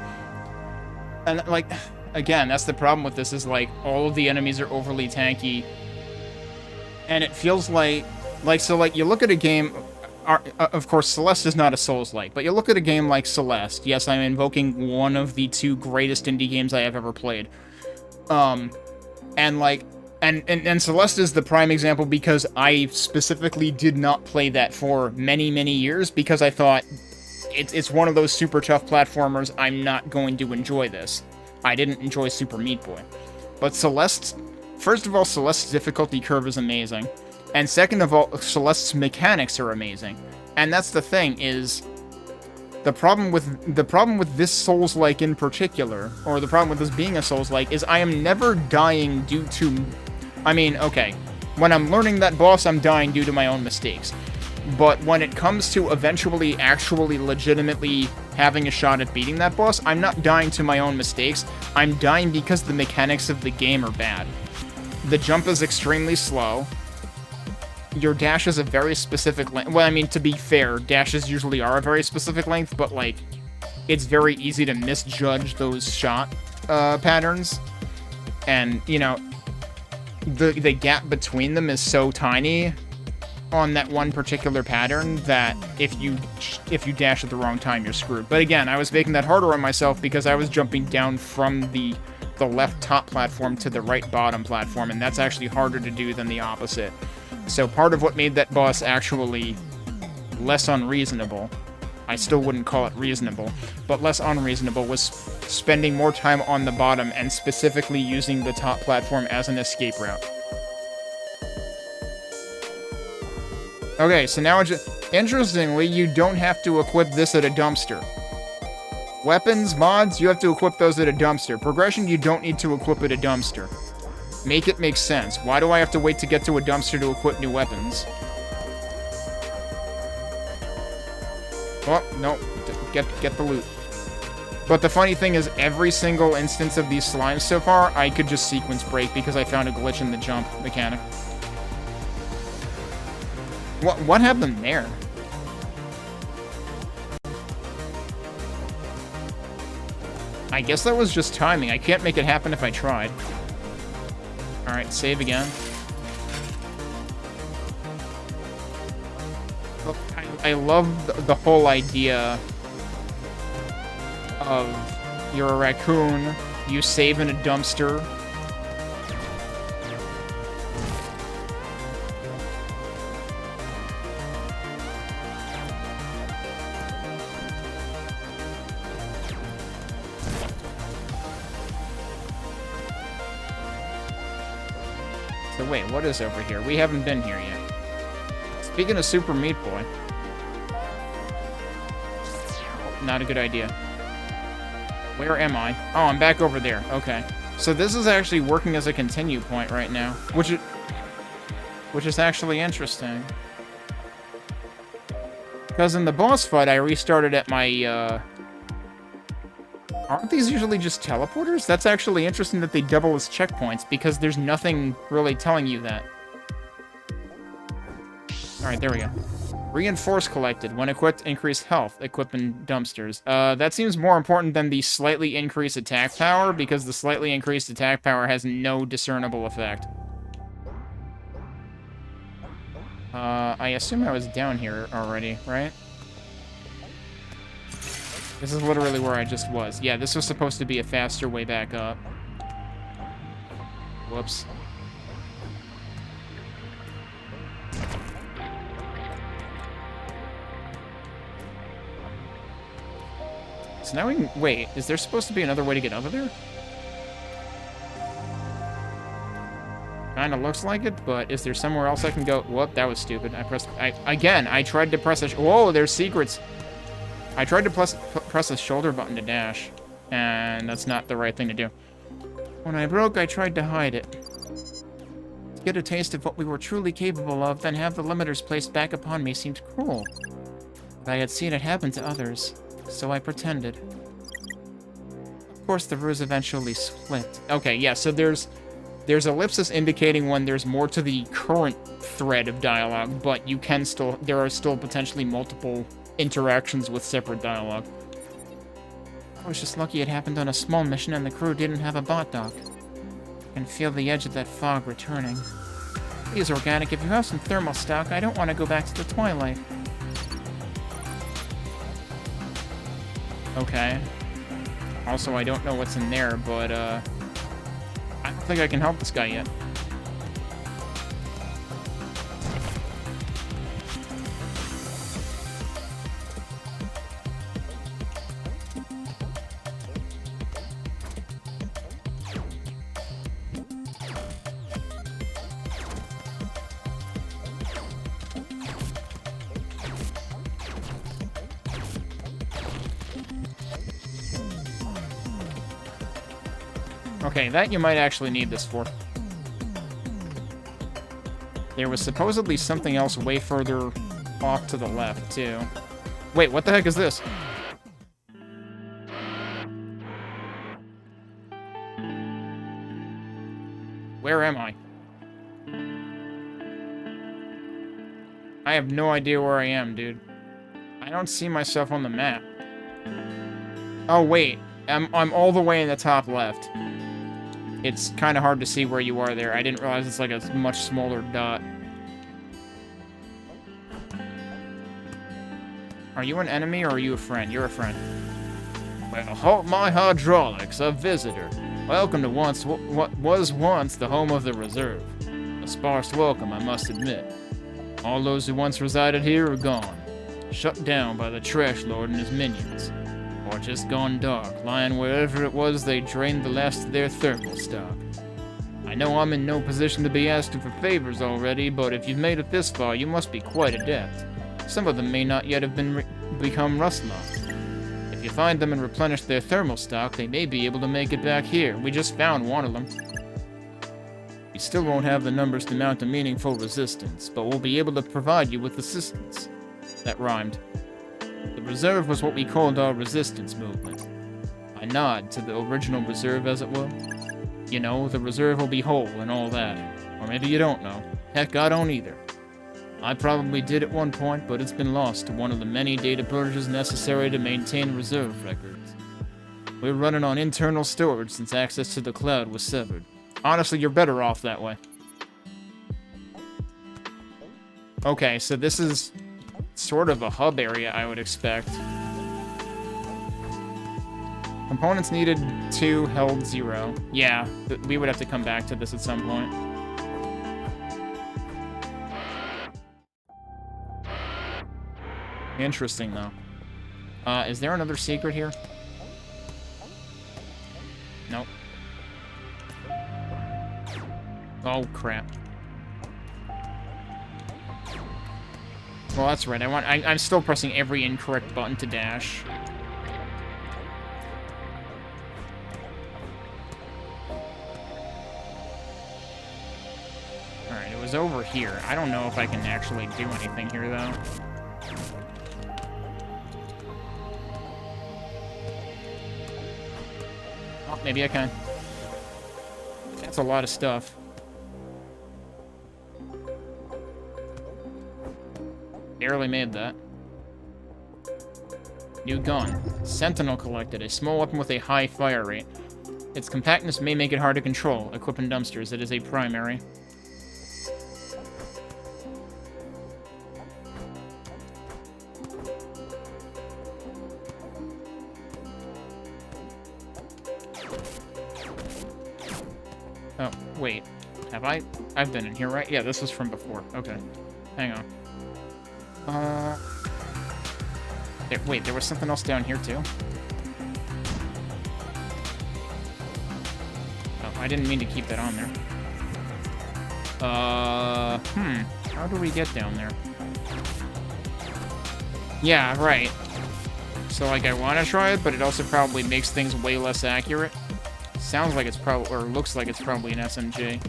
And, like, again, that's the problem with this, is, like, all of the enemies are overly tanky. And it feels like, so, like, you look at a game... of course, Celeste is not a Souls-like, but you look at a game like Celeste. Yes, I'm invoking one of the two greatest indie games I have ever played. And, like... And Celeste is the prime example because I specifically did not play that for many, many years because I thought it's one of those super tough platformers, I'm not going to enjoy this. I didn't enjoy Super Meat Boy. But Celeste, first of all, Celeste's difficulty curve is amazing. And second of all, Celeste's mechanics are amazing. And that's the thing, is the problem with this Souls-like in particular, or the problem with this being a Souls-like, is I am never dying due to... I mean, okay, when I'm learning that boss, I'm dying due to my own mistakes. But when it comes to eventually actually legitimately having a shot at beating that boss, I'm not dying to my own mistakes. I'm dying because the mechanics of the game are bad. The jump is extremely slow. Your dash is a very specific length. Well, I mean, to be fair, dashes usually are a very specific length, but, like, it's very easy to misjudge those shot patterns. And, you know, the gap between them is so tiny on that one particular pattern that if you dash at the wrong time, you're screwed. But again, I was making that harder on myself because I was jumping down from the left top platform to the right bottom platform, and that's actually harder to do than the opposite. So part of what made that boss actually less unreasonable, I still wouldn't call it reasonable, but less unreasonable, was spending more time on the bottom and specifically using the top platform as an escape route. Okay, so now, interestingly, you don't have to equip this at a dumpster. Weapons, mods, you have to equip those at a dumpster. Progression, you don't need to equip at a dumpster. Make it make sense. Why do I have to wait to get to a dumpster to equip new weapons? Oh, no. Get the loot. But the funny thing is, every single instance of these slimes so far, I could just sequence break because I found a glitch in the jump mechanic. What happened there? I guess that was just timing. I can't make it happen if I tried. Alright, save again. Look, I love the whole idea of you're a raccoon, you save in a dumpster. So wait, what is over here? We haven't been here yet. Speaking of Super Meat Boy. Not a good idea. Where am I? Oh, I'm back over there. Okay. So this is actually working as a continue point right now, which is actually interesting. Because in the boss fight, I restarted at my, Aren't these usually just teleporters? That's actually interesting that they double as checkpoints, because there's nothing really telling you that. Alright, there we go. Reinforce collected. When equipped, increase health. Equip in dumpsters. That seems more important than the slightly increased attack power, because the slightly increased attack power has no discernible effect. I assume I was down here already, right? This is literally where I just was. Yeah, this was supposed to be a faster way back up. Whoops. So now we can... Wait, is there supposed to be another way to get over there? Kinda looks like it, but is there somewhere else I can go? Whoop, that was stupid. I tried to press a... Whoa, there's secrets. I tried to press the shoulder button to dash, and that's not the right thing to do. When I broke, I tried to hide it. To get a taste of what we were truly capable of, then have the limiters placed back upon me seemed cruel. But I had seen it happen to others, so I pretended. Of course, the ruse eventually split. Okay, yeah, so there's ellipsis indicating when there's more to the current thread of dialogue, but you can still... There are still potentially multiple interactions with separate dialogue. I was just lucky it happened on a small mission and the crew didn't have a bot dock. I can feel the edge of that fog returning. Please, Organic, if you have some thermal stock, I don't want to go back to the Twilight. Okay. Also, I don't know what's in there, but, I don't think I can help this guy yet. Okay, that you might actually need this for. There was supposedly something else way further off to the left, too. Wait, what the heck is this? Where am I? I have no idea where I am, dude. I don't see myself on the map. Oh, wait. I'm all the way in the top left. It's kind of hard to see where you are there. I didn't realize it's like a much smaller dot. Are you an enemy or are you a friend? You're a friend. Well, halt my hydraulics, a visitor. Welcome to what was once the home of the reserve. A sparse welcome, I must admit. All those who once resided here are gone, shut down by the Trash Lord and his minions. Or just gone dark, lying wherever it was they drained the last of their thermal stock. I know I'm in no position to be asking for favors already, but if you've made it this far, you must be quite adept. Some of them may not yet have become rust-locked. If you find them and replenish their thermal stock, they may be able to make it back here. We just found one of them. We still won't have the numbers to mount a meaningful resistance, but we'll be able to provide you with assistance. That rhymed. The reserve was what we called our resistance movement. I nod to the original reserve, as it were. You know, the reserve will be whole and all that. Or maybe you don't know. Heck, I don't either. I probably did at one point, but it's been lost to one of the many data purges necessary to maintain reserve records. We're running on internal storage since access to the cloud was severed. Honestly, you're better off that way. Okay, so this is sort of a hub area, I would expect. Components needed 2, held 0. Yeah, we would have to come back to this at some point. Interesting, though. Is there another secret here? Nope. Oh, crap. Well, that's right. I'm still pressing every incorrect button to dash. Alright, it was over here. I don't know if I can actually do anything here, though. Oh, maybe I can. That's a lot of stuff. Barely made that. New gun. Sentinel collected. A small weapon with a high fire rate. Its compactness may make it hard to control. Equip in dumpsters. It is a primary. Oh, wait. Have I? I've been in here, right? Yeah, this was from before. Okay. Hang on. Wait, there was something else down here, too? I didn't mean to keep that on there. How do we get down there? Yeah, right. So, like, I want to try it, but it also probably makes things way less accurate. Sounds like it's probably, or looks like it's probably an SMG.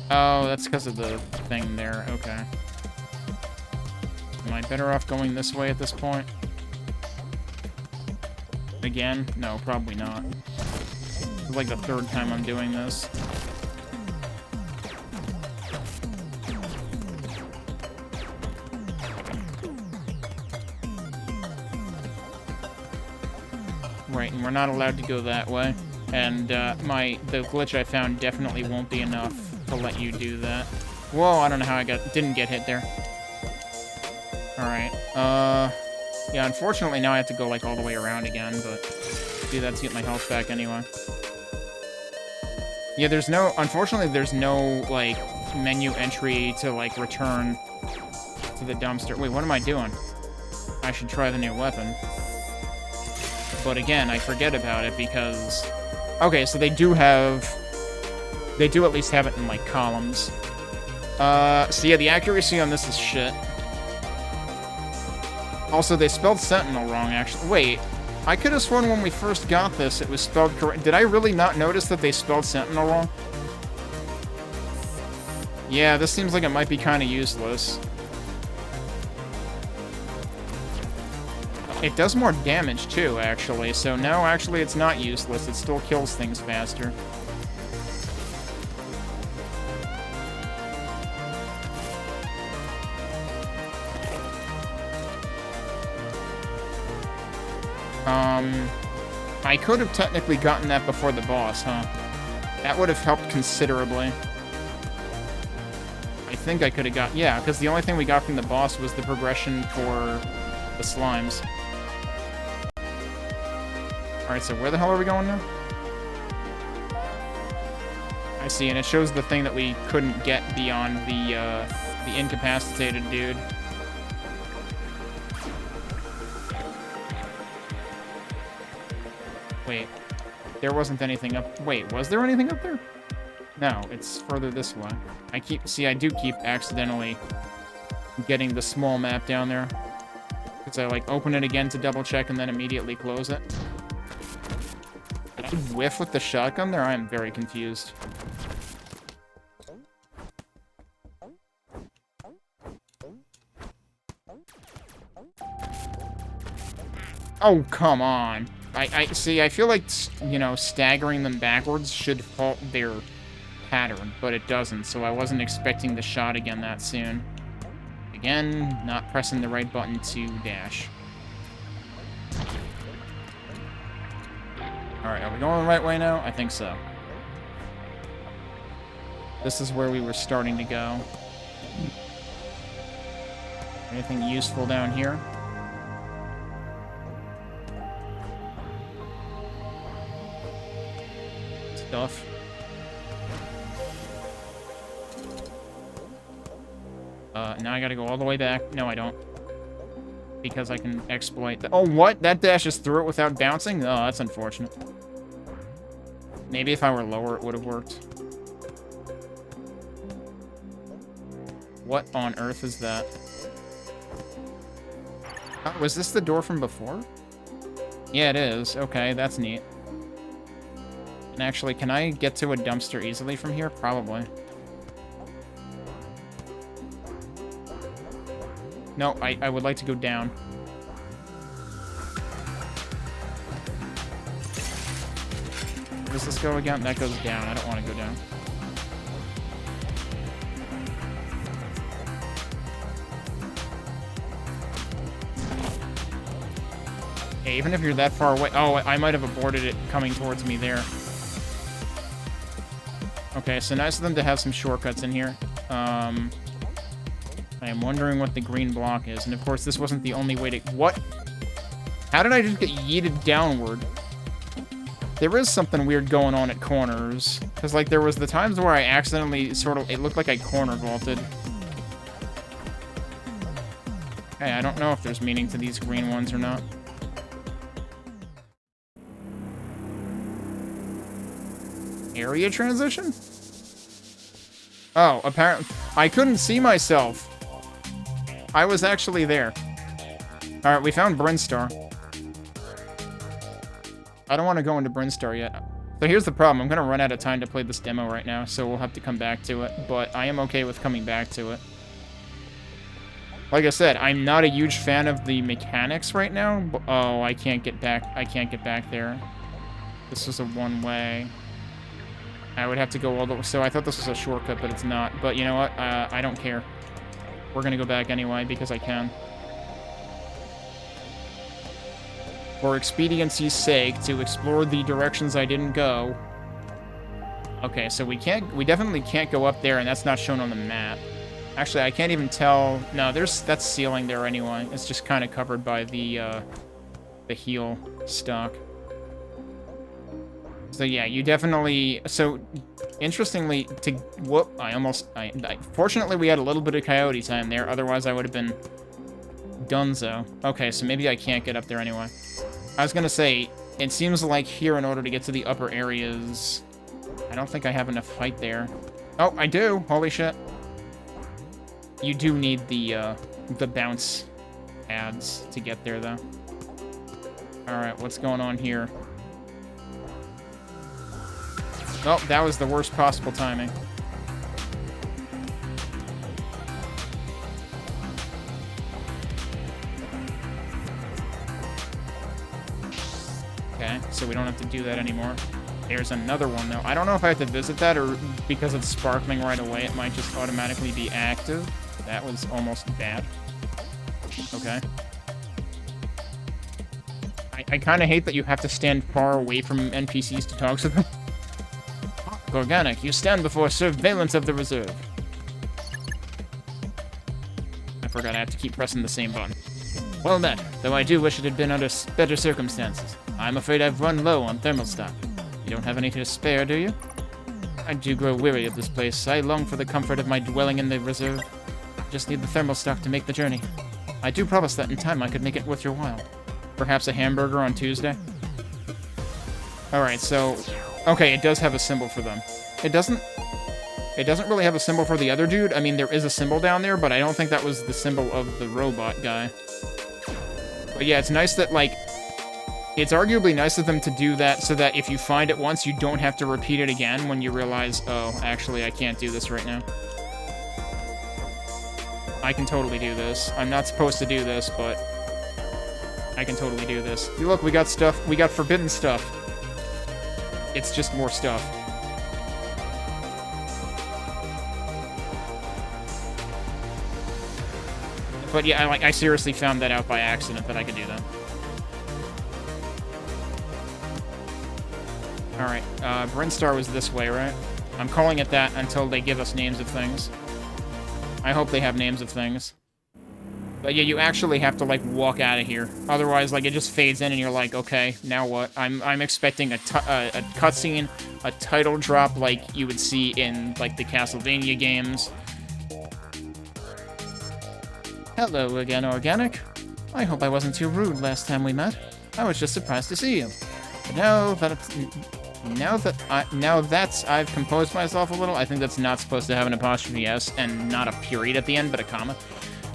Oh, that's because of the thing there. Okay. Am I better off going this way at this point? Again? No, probably not. It's like the third time I'm doing this. Right, and we're not allowed to go that way. And the glitch I found definitely won't be enough to let you do that. Whoa, I don't know how I didn't get hit there. Alright, yeah, unfortunately now I have to go, like, all the way around again, but do that to get my health back anyway. Yeah, unfortunately there's no, like, menu entry to, like, return to the dumpster. Wait, what am I doing? I should try the new weapon. But again, I forget about it because... Okay, so they do at least have it in, like, columns. So yeah, the accuracy on this is shit. Also, they spelled Sentinel wrong, actually. Wait, I could have sworn when we first got this, it was spelled correct. Did I really not notice that they spelled Sentinel wrong? Yeah, this seems like it might be kind of useless. It does more damage, too, actually. So, no, actually, it's not useless. It still kills things faster. I could have technically gotten that before the boss, huh? That would have helped considerably. I think I could have got... Yeah, because the only thing we got from the boss was the progression for the slimes. Alright, so where the hell are we going now? I see, and it shows the thing that we couldn't get beyond the incapacitated dude. Wait, there wasn't anything up... Wait, was there anything up there? No, it's further this way. I do keep accidentally getting the small map down there. Because I, like, open it again to double check and then immediately close it. Did I whiff with the shotgun there? I am very confused. Oh, come on. I see, I feel like, you know, staggering them backwards should halt their pattern, but it doesn't, so I wasn't expecting the shot again that soon. Again, not pressing the right button to dash. Alright, are we going the right way now? I think so. This is where we were starting to go. Anything useful down here? Stuff. Now I gotta go all the way back. No, I don't. Because I can exploit the... Oh, what? That dashes through it without bouncing? Oh, that's unfortunate. Maybe if I were lower, it would have worked. What on earth is that? Oh, was this the door from before? Yeah, it is. Okay, that's neat. And actually, can I get to a dumpster easily from here? Probably. No, I would like to go down. Where does this go again? That goes down. I don't want to go down. Hey, even if you're that far away... Oh, I might have aborted it coming towards me there. Okay, so nice of them to have some shortcuts in here. I am wondering what the green block is. And of course, this wasn't the only way to... What? How did I just get yeeted downward? There is something weird going on at corners. Because, like, there was the times where I accidentally sort of... It looked like I corner vaulted. Hey, I don't know if there's meaning to these green ones or not. area transition? Oh, apparently... I couldn't see myself. I was actually there. Alright, we found Brinstar. I don't want to go into Brinstar yet. So here's the problem. I'm going to run out of time to play this demo right now, so we'll have to come back to it. But I am okay with coming back to it. Like I said, I'm not a huge fan of the mechanics right now. But, oh, I can't get back. I can't get back there. This was a one-way. I would have to go all the way. So I thought this was a shortcut, but it's not. But you know what? I don't care. We're going to go back anyway because I can. For expediency's sake, to explore the directions I didn't go. Okay, so we definitely can't go up there, and that's not shown on the map. Actually, I can't even tell. No, that's ceiling there anyway. It's just kind of covered by the heal stock. So yeah, you definitely. So interestingly, whoop! Fortunately, we had a little bit of coyote time there. Otherwise, I would have been donezo. Okay, so maybe I can't get up there anyway. I was gonna say, it seems like here, in order to get to the upper areas, I don't think I have enough height there. Oh, I do! Holy shit. You do need the bounce pads to get there, though. Alright, what's going on here? Oh, that was the worst possible timing. Okay, so we don't have to do that anymore. There's another one, though. I don't know if I have to visit that, or because it's sparkling right away, it might just automatically be active. That was almost bad. Okay. I kind of hate that you have to stand far away from NPCs to talk to them. Organic, you stand before surveillance of the reserve. I forgot I have to keep pressing the same button. Well met, though I do wish it had been under better circumstances. I'm afraid I've run low on thermal stock. You don't have any to spare, do you? I do grow weary of this place. I long for the comfort of my dwelling in the reserve. Just need the thermal stock to make the journey. I do promise that in time I could make it worth your while. Perhaps a hamburger on Tuesday? Alright, so... Okay, it does have a symbol for them. It doesn't really have a symbol for the other dude. I mean, there is a symbol down there, but I don't think that was the symbol of the robot guy. But yeah, it's nice that, like... It's arguably nice of them to do that so that if you find it once, you don't have to repeat it again when you realize, oh, actually, I can't do this right now. I can totally do this. I'm not supposed to do this, but... I can totally do this. Look, we got stuff. We got forbidden stuff. It's just more stuff. But yeah, I seriously found that out by accident that I could do that. Alright, Brinstar was this way, right? I'm calling it that until they give us names of things. I hope they have names of things. But yeah, you actually have to, like, walk out of here. Otherwise, like, it just fades in and you're like, okay, now what? I'm expecting a cutscene, a title drop like you would see in, like, the Castlevania games. Hello again, Organic. I hope I wasn't too rude last time we met. I was just surprised to see you. But now that I've composed myself a little, I think that's not supposed to have an apostrophe S and not a period at the end, but a comma.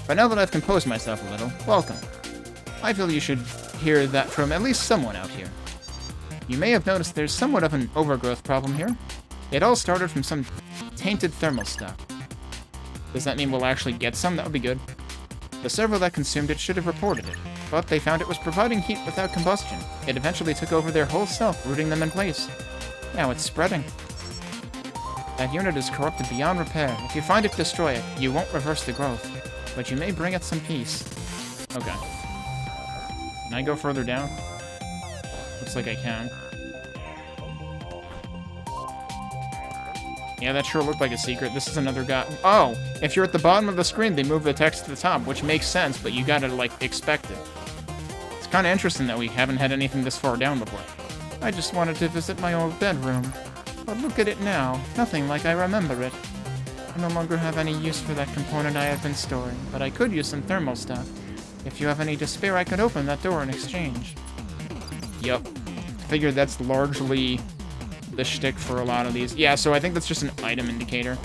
But now that I've composed myself a little, welcome. I feel you should hear that from at least someone out here. You may have noticed there's somewhat of an overgrowth problem here. It all started from some tainted thermal stock. Does that mean we'll actually get some? That would be good. The server that consumed it should have reported it, but they found it was providing heat without combustion. It eventually took over their whole self, rooting them in place. Now it's spreading. That unit is corrupted beyond repair. If you find it, destroy it. You won't reverse the growth, but you may bring it some peace. Okay. Can I go further down? Looks like I can. Yeah, that sure looked like a secret. This is another guy. Oh! If you're at the bottom of the screen, they move the text to the top, which makes sense, but you gotta, like, expect it. It's kinda interesting that we haven't had anything this far down before. I just wanted to visit my old bedroom. But look at it now. Nothing like I remember it. I no longer have any use for that component I have been storing, but I could use some thermal stuff. If you have any to spare, I could open that door in exchange. Yup. Figured that's largely the shtick for a lot of these. Yeah, so I think that's just an item indicator.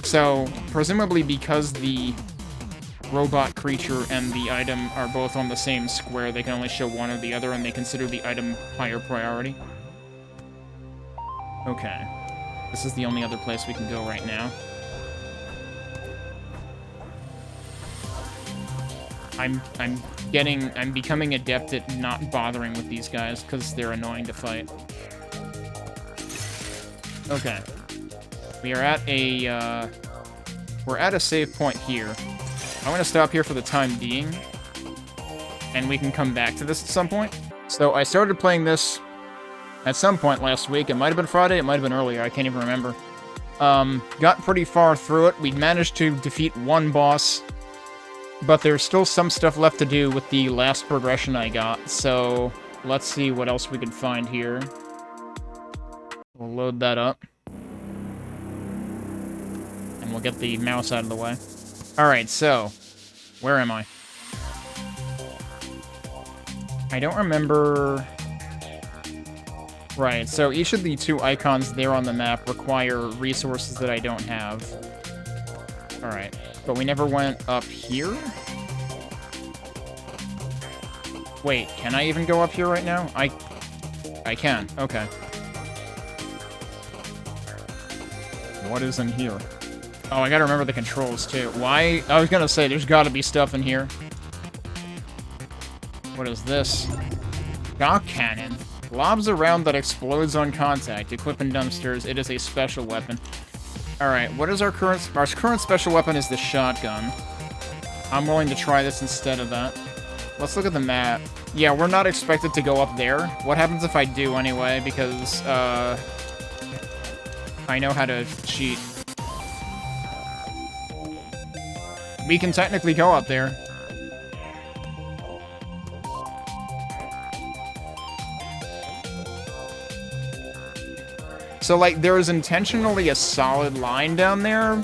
So, presumably because the robot creature and the item are both on the same square, they can only show one or the other, and they consider the item higher priority. Okay. This is the only other place we can go right now. I'm becoming adept at not bothering with these guys, because they're annoying to fight. Okay. We are at a, we're at a save point here. I'm gonna stop here for the time being, and we can come back to this at some point. So I started playing this at some point last week. It might have been Friday, it might have been earlier, I can't even remember. Got pretty far through it. We managed to defeat one boss, but there's still some stuff left to do with the last progression I got, so let's see what else we can find here. We'll load that up. And we'll get the mouse out of the way. Alright, so, where am I? I don't remember... Right, so each of the two icons there on the map require resources that I don't have. Alright, but we never went up here? Wait, can I even go up here right now? I can, okay. What is in here? Oh, I gotta remember the controls, too. Why? I was gonna say, there's gotta be stuff in here. What is this? Shock cannon. Lobs a round that explodes on contact. Equipped in dumpsters. It is a special weapon. Alright, what is our current special weapon is the shotgun. I'm willing to try this instead of that. Let's look at the map. Yeah, we're not expected to go up there. What happens if I do anyway? Because, I know how to cheat. We can technically go up there. So, like, there is intentionally a solid line down there,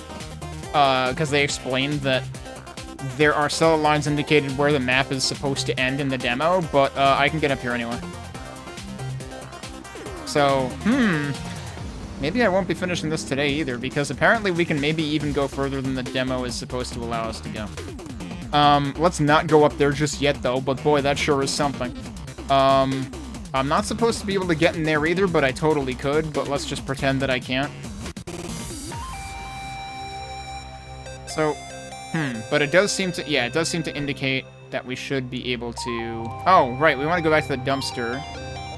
because they explained that there are solid lines indicated where the map is supposed to end in the demo, but I can get up here anyway. So, maybe I won't be finishing this today either, because apparently we can maybe even go further than the demo is supposed to allow us to go. Let's not go up there just yet, though, but boy, that sure is something. I'm not supposed to be able to get in there either, but I totally could, but let's just pretend that I can't. So, but it does seem to, yeah, it does seem to indicate that we should be able to... Oh, right, we want to go back to the dumpster.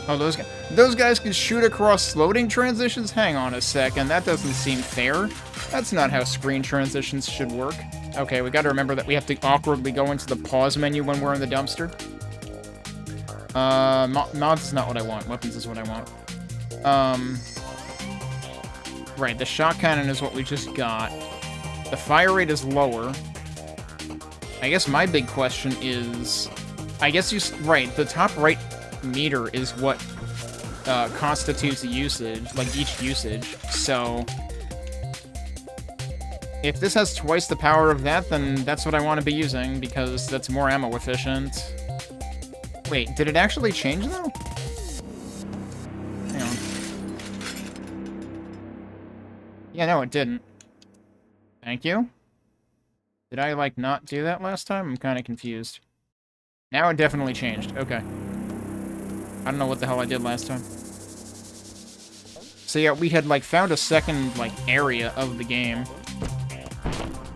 Oh, those guys can shoot across loading transitions? Hang on a second, that doesn't seem fair. That's not how screen transitions should work. Okay, we gotta remember that we have to awkwardly go into the pause menu when we're in the dumpster. Mods is not what I want. Weapons is what I want. Right, the shock cannon is what we just got. The fire rate is lower. I guess my big question is... I guess right, the top right meter is what constitutes usage, like each usage, so... If this has twice the power of that, then that's what I want to be using, because that's more ammo efficient. Wait, did it actually change, though? Hang on. Yeah, no, it didn't. Thank you. Did I, like, not do that last time? I'm kind of confused. Now it definitely changed. Okay. I don't know what the hell I did last time. So yeah, we had, like, found a second, like, area of the game.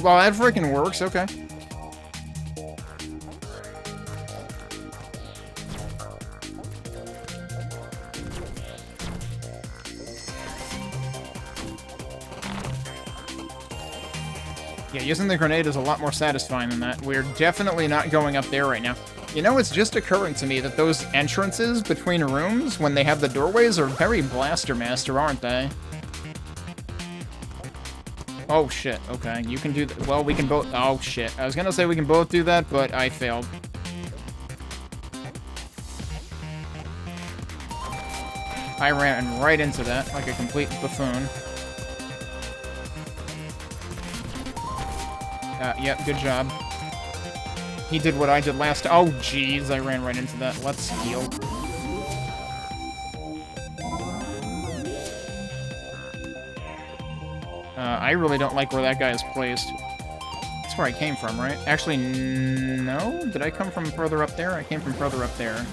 Well, that freaking works. Okay. Yeah, using the grenade is a lot more satisfying than that. We're definitely not going up there right now. You know, it's just occurring to me that those entrances between rooms, when they have the doorways, are very Blaster Master, aren't they? Oh, shit. Okay, you can do that. Well, we can both... Oh, shit. I was gonna say we can both do that, but I failed. I ran right into that, like a complete buffoon. Yep, good job. He did what I did last... Oh, jeez, I ran right into that. Let's heal. I really don't like where that guy is placed. That's where I came from, right? Actually, no? Did I come from further up there? I came from further up there.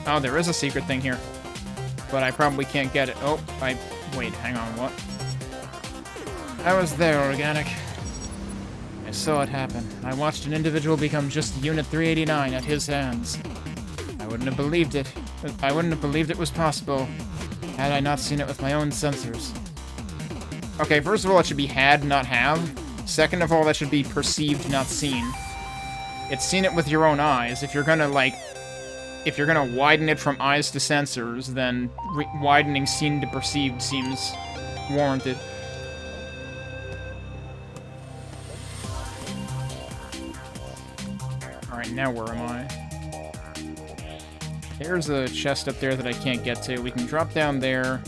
Oh, there is a secret thing here. But I probably can't get it. Oh, wait, hang on, what? I was there, Organic. I saw it happen. I watched an individual become just Unit 389 at his hands. I wouldn't have believed it. I wouldn't have believed it was possible had I not seen it with my own sensors. Okay, first of all, it should be had, not have. Second of all, that should be perceived, not seen. It's seen it with your own eyes. If you're gonna, like... If you're gonna widen it from eyes to sensors, then widening seen to perceived seems warranted. Alright, now where am I? There's a chest up there that I can't get to. We can drop down there.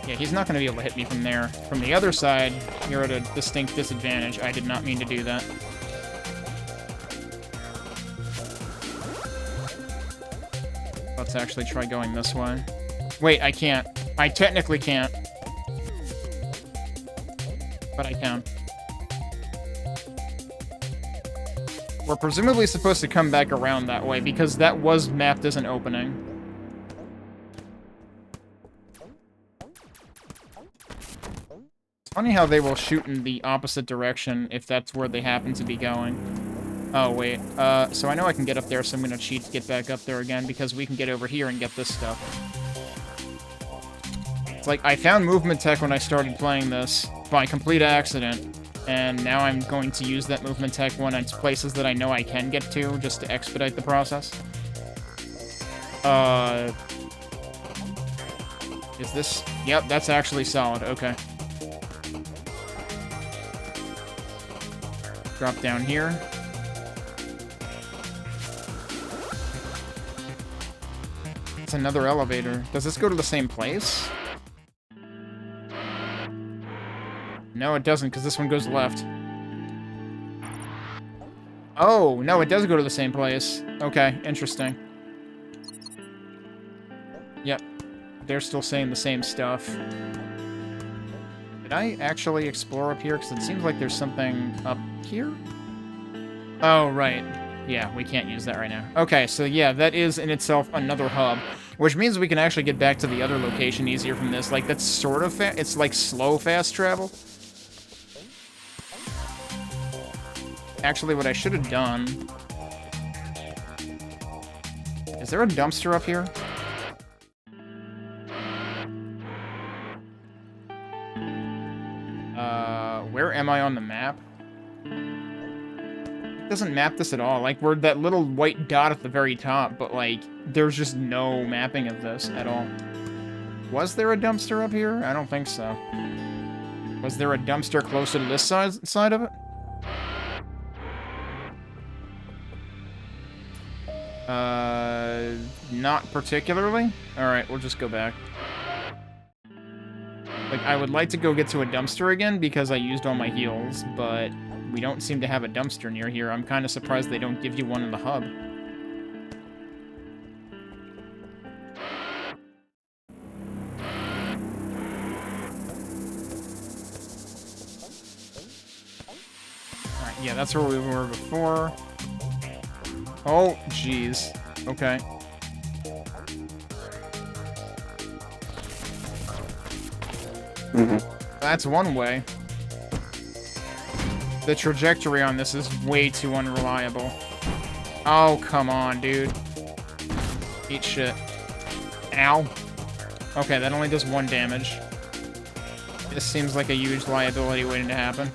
Yeah, he's not going to be able to hit me from there. From the other side, you're at a distinct disadvantage. I did not mean to do that. Let's actually try going this way. Wait, I can't. I technically can't. But I can. We're presumably supposed to come back around that way, because that was mapped as an opening. It's funny how they will shoot in the opposite direction if that's where they happen to be going. Oh, wait. So I know I can get up there, so I'm gonna cheat to get back up there again, because we can get over here and get this stuff. It's like, I found movement tech when I started playing this, by complete accident, and now I'm going to use that movement tech when it's places that I know I can get to, just to expedite the process. Is this... Yep, that's actually solid, okay. Drop down here. It's another elevator. Does this go to the same place? No, it doesn't, because this one goes left. Oh, no, it does go to the same place. Okay, interesting. Yep. They're still saying the same stuff. Did I actually explore up here? Because it seems like there's something up here? Oh, right. Yeah, we can't use that right now. Okay, so yeah, that is in itself another hub. Which means we can actually get back to the other location easier from this. Like, that's sort of it's like slow fast travel. Actually, what I should have done... Is there a dumpster up here? Where am I on the map? It doesn't map this at all. Like, we're that little white dot at the very top, but, like, there's just no mapping of this at all. Was there a dumpster up here? I don't think so. Was there a dumpster closer to this side of it? Not particularly? Alright, we'll just go back. Like, I would like to go get to a dumpster again because I used all my heals, but we don't seem to have a dumpster near here. I'm kind of surprised they don't give you one in the hub. Alright, yeah, that's where we were before. Oh, jeez. Okay. That's one way. The trajectory on this is way too unreliable. Oh, come on, dude. Eat shit. Ow. Okay, that only does 1 damage. This seems like a huge liability waiting to happen.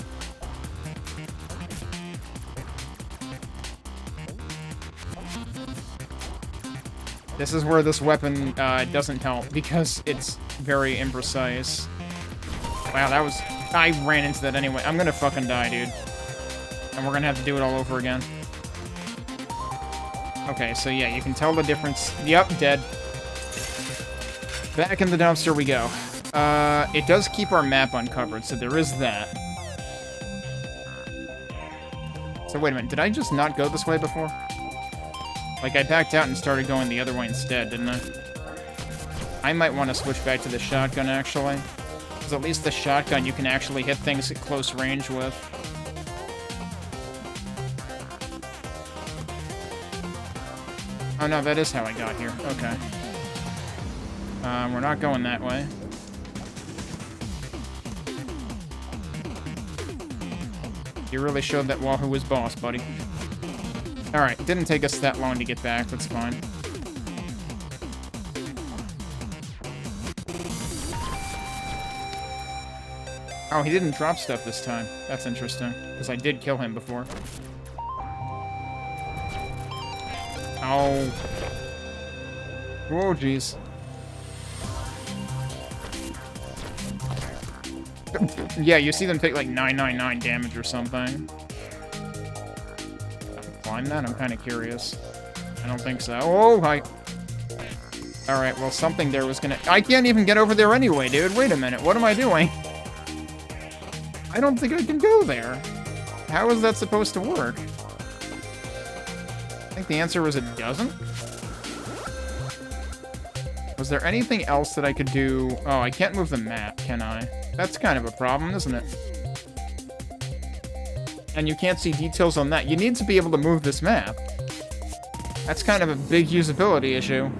This is where this weapon doesn't help, because it's very imprecise. Wow, that was... I ran into that anyway. I'm gonna fucking die, dude. And we're gonna have to do it all over again. Okay, so yeah, you can tell the difference. Yep, dead. Back in the dumpster we go. It does keep our map uncovered, so there is that. So wait a minute, did I just not go this way before? Like, I backed out and started going the other way instead, didn't I? I might want to switch back to the shotgun, actually. Because at least the shotgun you can actually hit things at close range with. Oh no, that is how I got here. Okay. We're not going that way. You really showed that Wahoo was boss, buddy. Alright, didn't take us that long to get back, that's fine. Oh, he didn't drop stuff this time. That's interesting, because I did kill him before. Oh. Whoa, jeez. Yeah, you see them take like 999 damage or something. Climb that? I'm kind of curious. I don't think so. Oh, hi. Alright, well, something there was gonna... I can't even get over there anyway, dude. Wait a minute. What am I doing? I don't think I can go there. How is that supposed to work? I think the answer was it doesn't. Was there anything else that I could do? Oh, I can't move the map, can I? That's kind of a problem, isn't it? And you can't see details on that. You need to be able to move this map. That's kind of a big usability issue.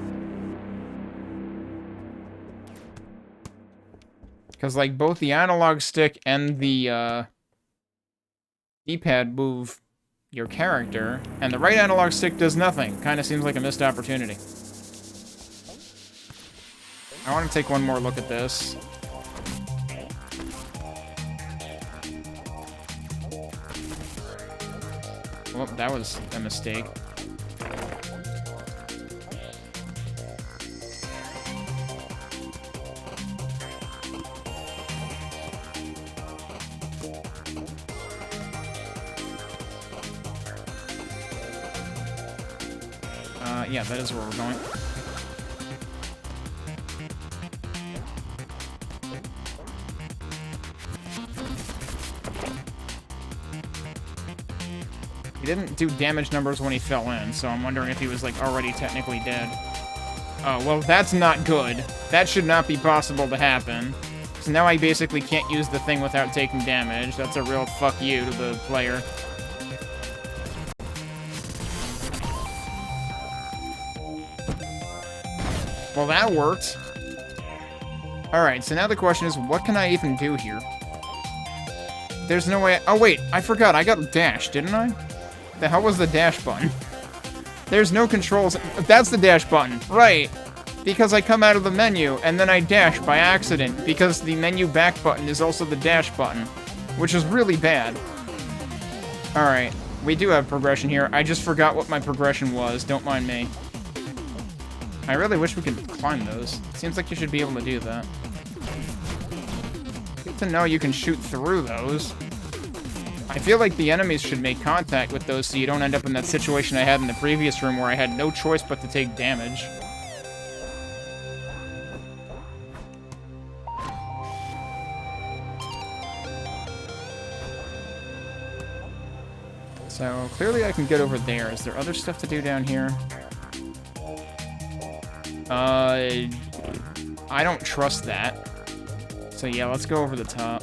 Because, like, both the analog stick and the, D-pad move your character, and the right analog stick does nothing. Kind of seems like a missed opportunity. I want to take one more look at this. Well, that was a mistake. Yeah, that is where we're going. He didn't do damage numbers when he fell in, so I'm wondering if he was, like, already technically dead. Oh, well, that's not good. That should not be possible to happen. So now I basically can't use the thing without taking damage. That's a real fuck you to the player. Well, that worked. Alright, so now the question is, what can I even do here? There's no way... Oh, wait, I forgot. I got dash, didn't I? The hell was the dash button? There's no controls. That's the dash button. Right. Because I come out of the menu, and then I dash by accident, because the menu back button is also the dash button, which is really bad. Alright, we do have progression here. I just forgot what my progression was. Don't mind me. I really wish we could climb those. Seems like you should be able to do that. Good to know you can shoot through those. I feel like the enemies should make contact with those so you don't end up in that situation I had in the previous room where I had no choice but to take damage. So, clearly I can get over there. Is there other stuff to do down here? I don't trust that. So yeah, let's go over the top.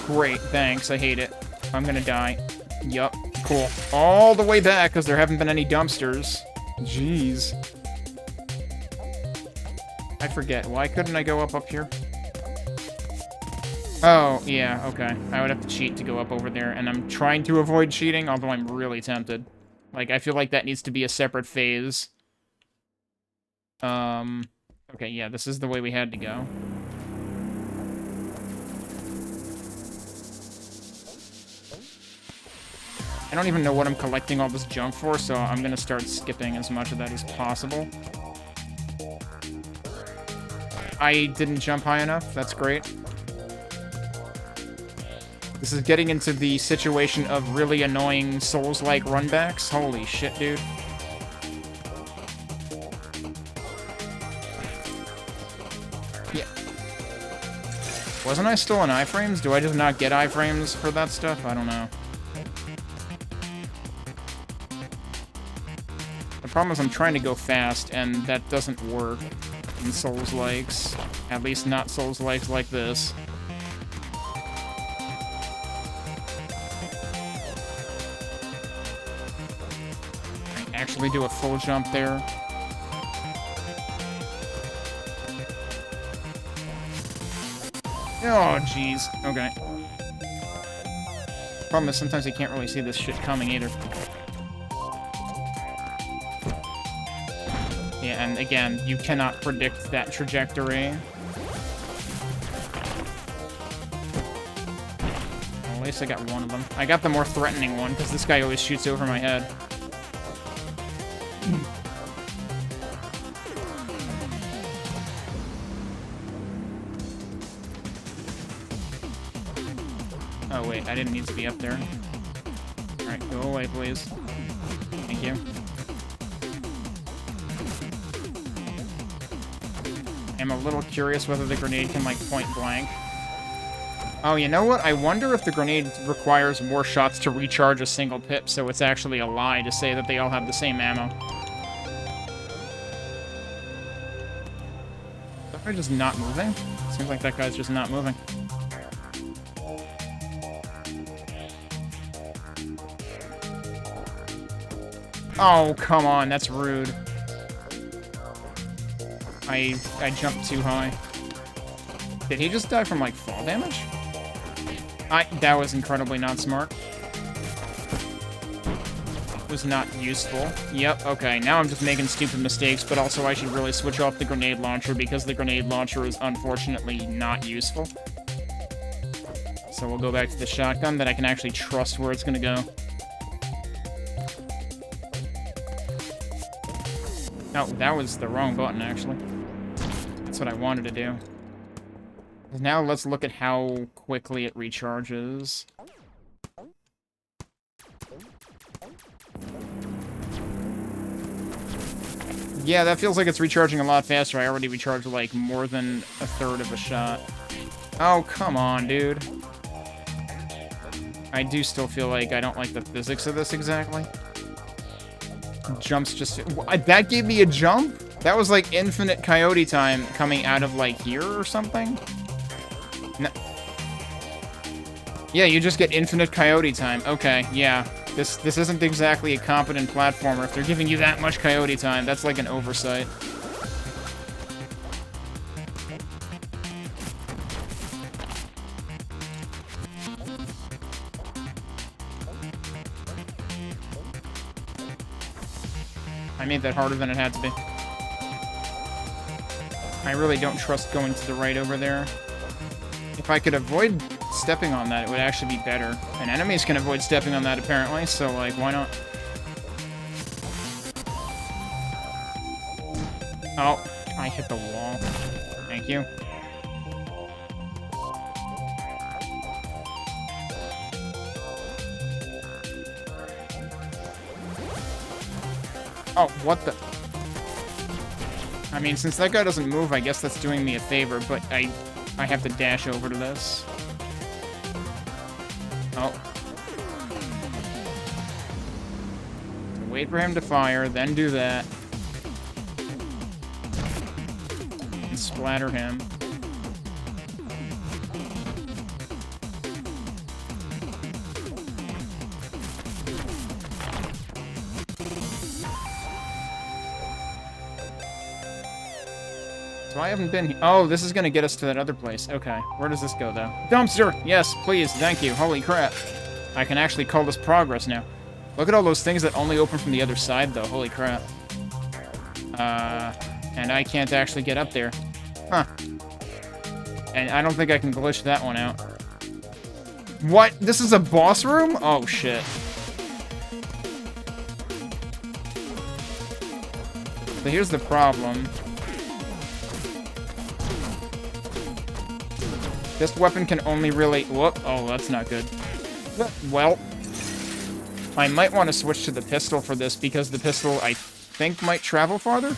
Great, thanks, I hate it. I'm gonna die. Yup, cool. All the way back, because there haven't been any dumpsters. Jeez. I forget. Why couldn't I go up here? Oh, yeah, okay. I would have to cheat to go up over there, and I'm trying to avoid cheating, although I'm really tempted. Like, I feel like that needs to be a separate phase. Okay, yeah, this is the way we had to go. I don't even know what I'm collecting all this junk for, so I'm gonna start skipping as much of that as possible. I didn't jump high enough. That's great. This is getting into the situation of really annoying Souls-like runbacks. Holy shit, dude. Yeah. Wasn't I still in iframes? Do I just not get iframes for that stuff? I don't know. The problem is I'm trying to go fast, and that doesn't work in Souls-likes. At least not Souls-likes like this. Actually do a full jump there. Oh, jeez. Okay. Problem is sometimes you can't really see this shit coming either. Yeah, and again, you cannot predict that trajectory. Well, at least I got one of them. I got the more threatening one, because this guy always shoots over my head. Oh, wait, I didn't need to be up there. Alright, go away, please. Thank you. I'm a little curious whether the grenade can, like, point blank. Oh, you know what? I wonder if the grenade requires more shots to recharge a single pip, so it's actually a lie to say that they all have the same ammo. Is that guy just not moving? Seems like that guy's just not moving. Oh, come on, that's rude. I jumped too high. Did he just die from, like, fall damage? That was incredibly not smart. Was not useful. Yep, okay, now I'm just making stupid mistakes, but also I should really switch off the grenade launcher because the grenade launcher is unfortunately not useful. So we'll go back to the shotgun that I can actually trust where it's gonna go. Oh, that was the wrong button, actually. That's what I wanted to do. Now let's look at how quickly it recharges. Yeah, that feels like it's recharging a lot faster. I already recharged, like, more than a third of a shot. Oh, come on, dude. I do still feel like I don't like the physics of this exactly. Jumps just... That gave me a jump? That was, like, infinite coyote time coming out of, like, here or something? No. Yeah, you just get infinite coyote time. Okay, yeah. This isn't exactly a competent platformer. If they're giving you that much coyote time, that's like an oversight. I made that harder than it had to be. I really don't trust going to the right over there. If I could avoid stepping on that, it would actually be better. And enemies can avoid stepping on that, apparently, so, like, why not? Oh, I hit the wall. Thank you. Oh, what the... I mean, since that guy doesn't move, I guess that's doing me a favor, but I have to dash over to this. Oh. So wait for him to fire, then do that. And splatter him. So I haven't been... Oh, this is going to get us to that other place. Okay. Where does this go, though? Dumpster! Yes, please. Thank you. Holy crap. I can actually call this progress now. Look at all those things that only open from the other side, though. Holy crap. And I can't actually get up there. Huh. And I don't think I can glitch that one out. What? This is a boss room? Oh, shit. So here's the problem. This weapon can only really... Whoop. Oh, that's not good. Well, I might want to switch to the pistol for this, because the pistol, I think, might travel farther?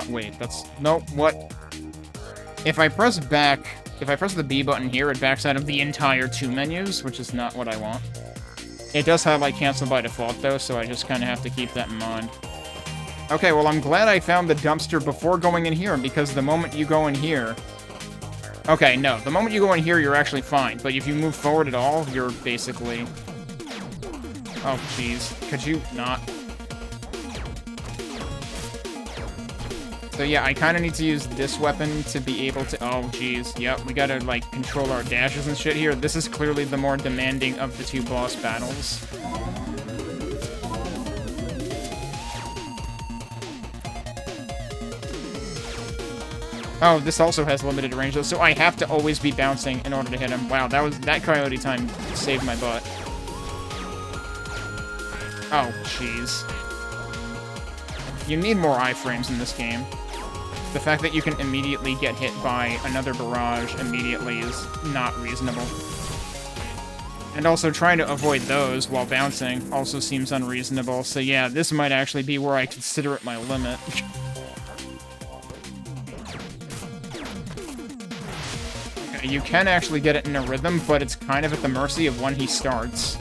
Wait, that's... No, what? If I press back... If I press the B button here, it backs out of the entire 2 menus, which is not what I want. It does highlight cancel by default, though, so I just kind of have to keep that in mind. Okay, well, I'm glad I found the dumpster before going in here, because the moment you go in here... Okay, no, the moment you go in here, you're actually fine, but if you move forward at all, you're basically... Oh, jeez. Could you not... So yeah, I kind of need to use this weapon to be able to... Oh, jeez. Yep, we gotta, like, control our dashes and shit here. This is clearly the more demanding of the 2 boss battles. Oh, this also has limited range, though, so I have to always be bouncing in order to hit him. Wow, that coyote time saved my butt. Oh, jeez. You need more iframes in this game. The fact that you can immediately get hit by another barrage immediately is not reasonable. And also trying to avoid those while bouncing also seems unreasonable. So yeah, this might actually be where I consider it my limit. Okay, you can actually get it in a rhythm, but it's kind of at the mercy of when he starts.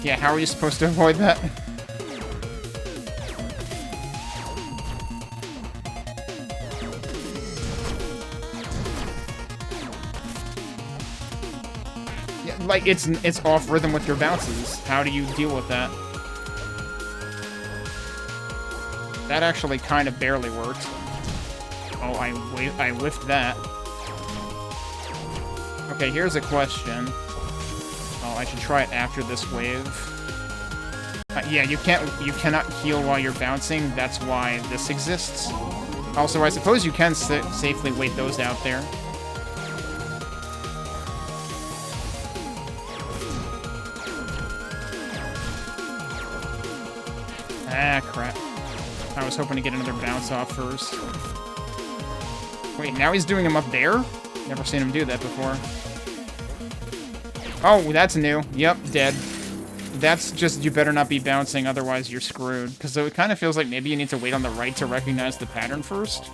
Yeah, how are you supposed to avoid that? Yeah, like, it's off rhythm with your bounces. How do you deal with that? That actually kind of barely worked. Oh, I whiffed that. Okay, here's a question. Oh, I should try it after this wave. Yeah, you cannot heal while you're bouncing. That's why this exists. Also, I suppose you can safely wait those out there. Ah, crap. I was hoping to get another bounce off first. Wait, now he's doing them up there? Never seen him do that before. Oh, that's new. Yep, dead. That's just, you better not be bouncing, otherwise you're screwed. Because it kind of feels like maybe you need to wait on the right to recognize the pattern first.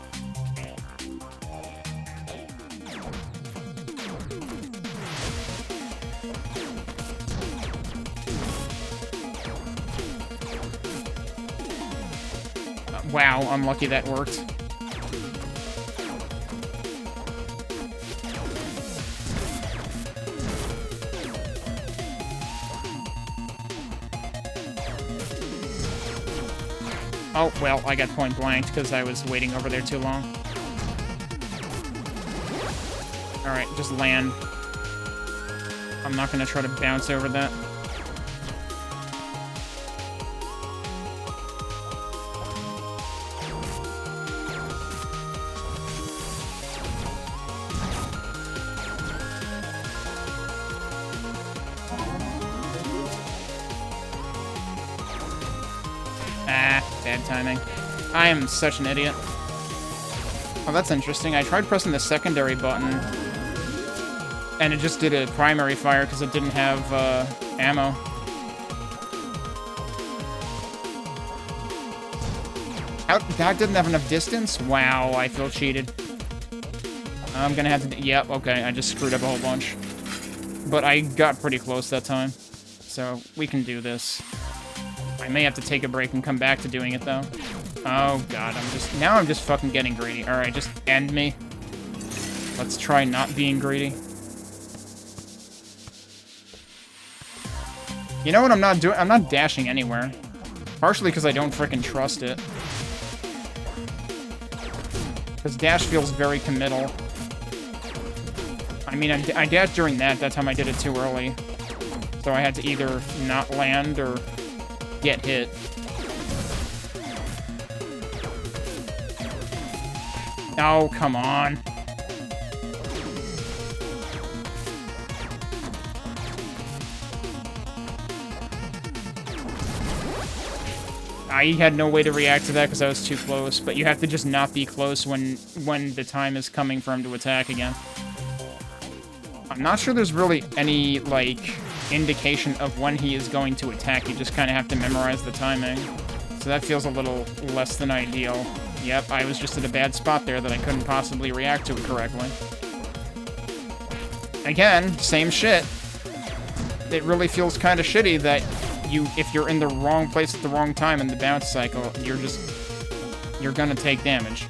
Wow, unlucky that worked. Oh, well, I got point blanked because I was waiting over there too long. Alright, just land. I'm not gonna try to bounce over that. Bad timing. I am such an idiot. Oh, that's interesting. I tried pressing the secondary button, and it just did a primary fire because it didn't have ammo. That didn't have enough distance? Wow, I feel cheated. I'm gonna have to... Yep, okay, I just screwed up a whole bunch. But I got pretty close that time, so we can do this. I may have to take a break and come back to doing it, though. Oh, God, now I'm just fucking getting greedy. Alright, just end me. Let's try not being greedy. You know what I'm not doing? I'm not dashing anywhere. Partially because I don't frickin' trust it. Because dash feels very committal. I mean, I dashed during that time I did it too early. So I had to either not land or... get hit. Oh, come on. I had no way to react to that because I was too close, but you have to just not be close when the time is coming for him to attack again. I'm not sure there's really any, like, indication of when he is going to attack. You just kind of have to memorize the timing. So that feels a little less than ideal. Yep, I was just at a bad spot there that I couldn't possibly react to it correctly. Again, same shit. It really feels kind of shitty that if you're in the wrong place at the wrong time in the bounce cycle, you're gonna take damage.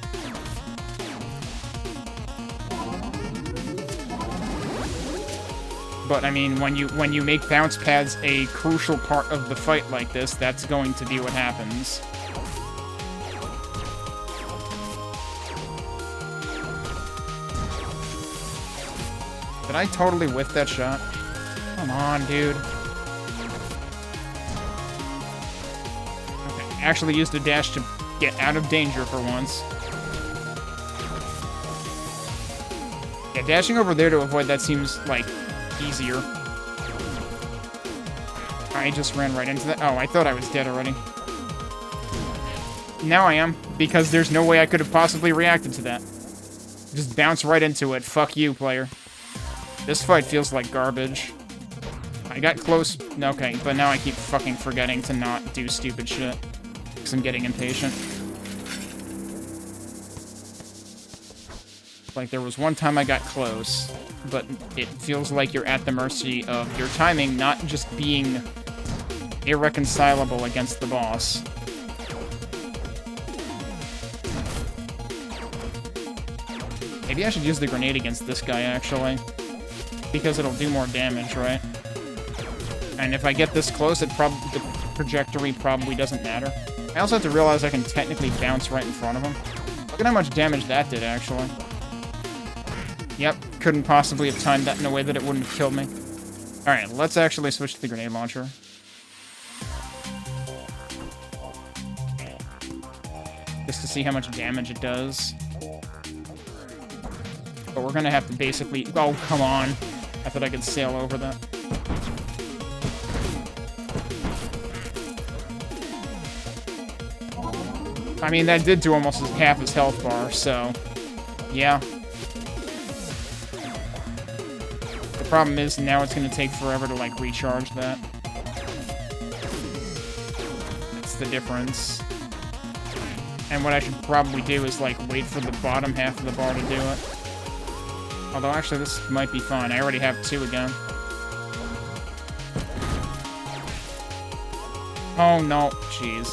But I mean, when you make bounce pads a crucial part of the fight like this, that's going to be what happens. Did I totally whiff that shot? Come on, dude. Okay, actually used a dash to get out of danger for once. Yeah, dashing over there to avoid that seems, like, easier. I just ran right into that. Oh, I thought I was dead already. Now I am, because there's no way I could have possibly reacted to that. Just bounce right into it. Fuck you, player. This fight feels like garbage. I got close. Okay, but now I keep fucking forgetting to not do stupid shit. Because I'm getting impatient. Like, there was one time I got close, but it feels like you're at the mercy of your timing not just being irreconcilable against the boss. Maybe I should use the grenade against this guy, actually. Because it'll do more damage, right? And if I get this close, the trajectory probably doesn't matter. I also have to realize I can technically bounce right in front of him. Look at how much damage that did, actually. Yep, couldn't possibly have timed that in a way that it wouldn't have killed me. Alright, let's actually switch to the grenade launcher. Just to see how much damage it does. But we're gonna have to basically... Oh, come on. I thought I could sail over that. I mean, that did do almost half his health bar, so... Yeah. The problem is, now it's gonna take forever to, like, recharge that. That's the difference. And what I should probably do is, like, wait for the bottom half of the bar to do it. Although, actually, this might be fine. I already have 2 again. Oh, no. Jeez.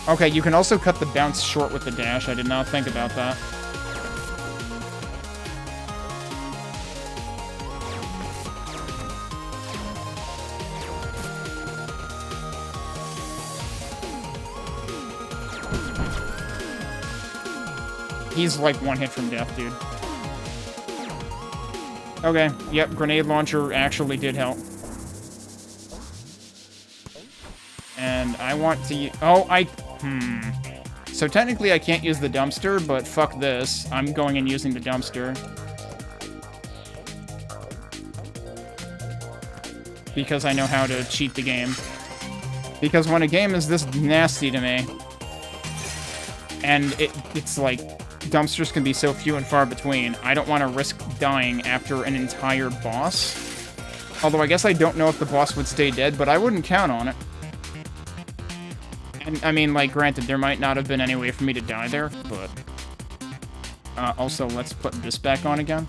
Okay, you can also cut the bounce short with the dash. I did not think about that. He's like one hit from death, dude. Okay, yep, grenade launcher actually did help. And I want to So technically I can't use the dumpster, but fuck this. I'm going and using the dumpster. Because I know how to cheat the game. Because when a game is this nasty to me, and it's like, dumpsters can be so few and far between, I don't want to risk dying after an entire boss. Although I guess I don't know if the boss would stay dead, but I wouldn't count on it. And, I mean, like, granted, there might not have been any way for me to die there, but... also, let's put this back on again.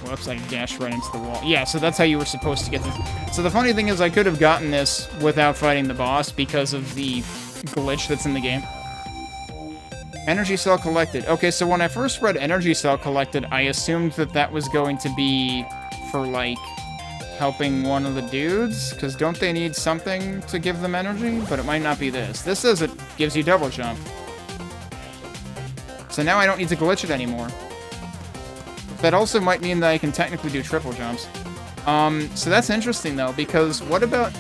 Whoops, I dashed right into the wall. Yeah, so that's how you were supposed to get this. So the funny thing is I could have gotten this without fighting the boss because of the glitch that's in the game. Energy cell collected. Okay, so when I first read energy cell collected, I assumed that that was going to be for, like, helping one of the dudes, because don't they need something to give them energy? But it might not be this. This says it gives you double jump. So now I don't need to glitch it anymore. That also might mean that I can technically do triple jumps. So that's interesting, though, because what about,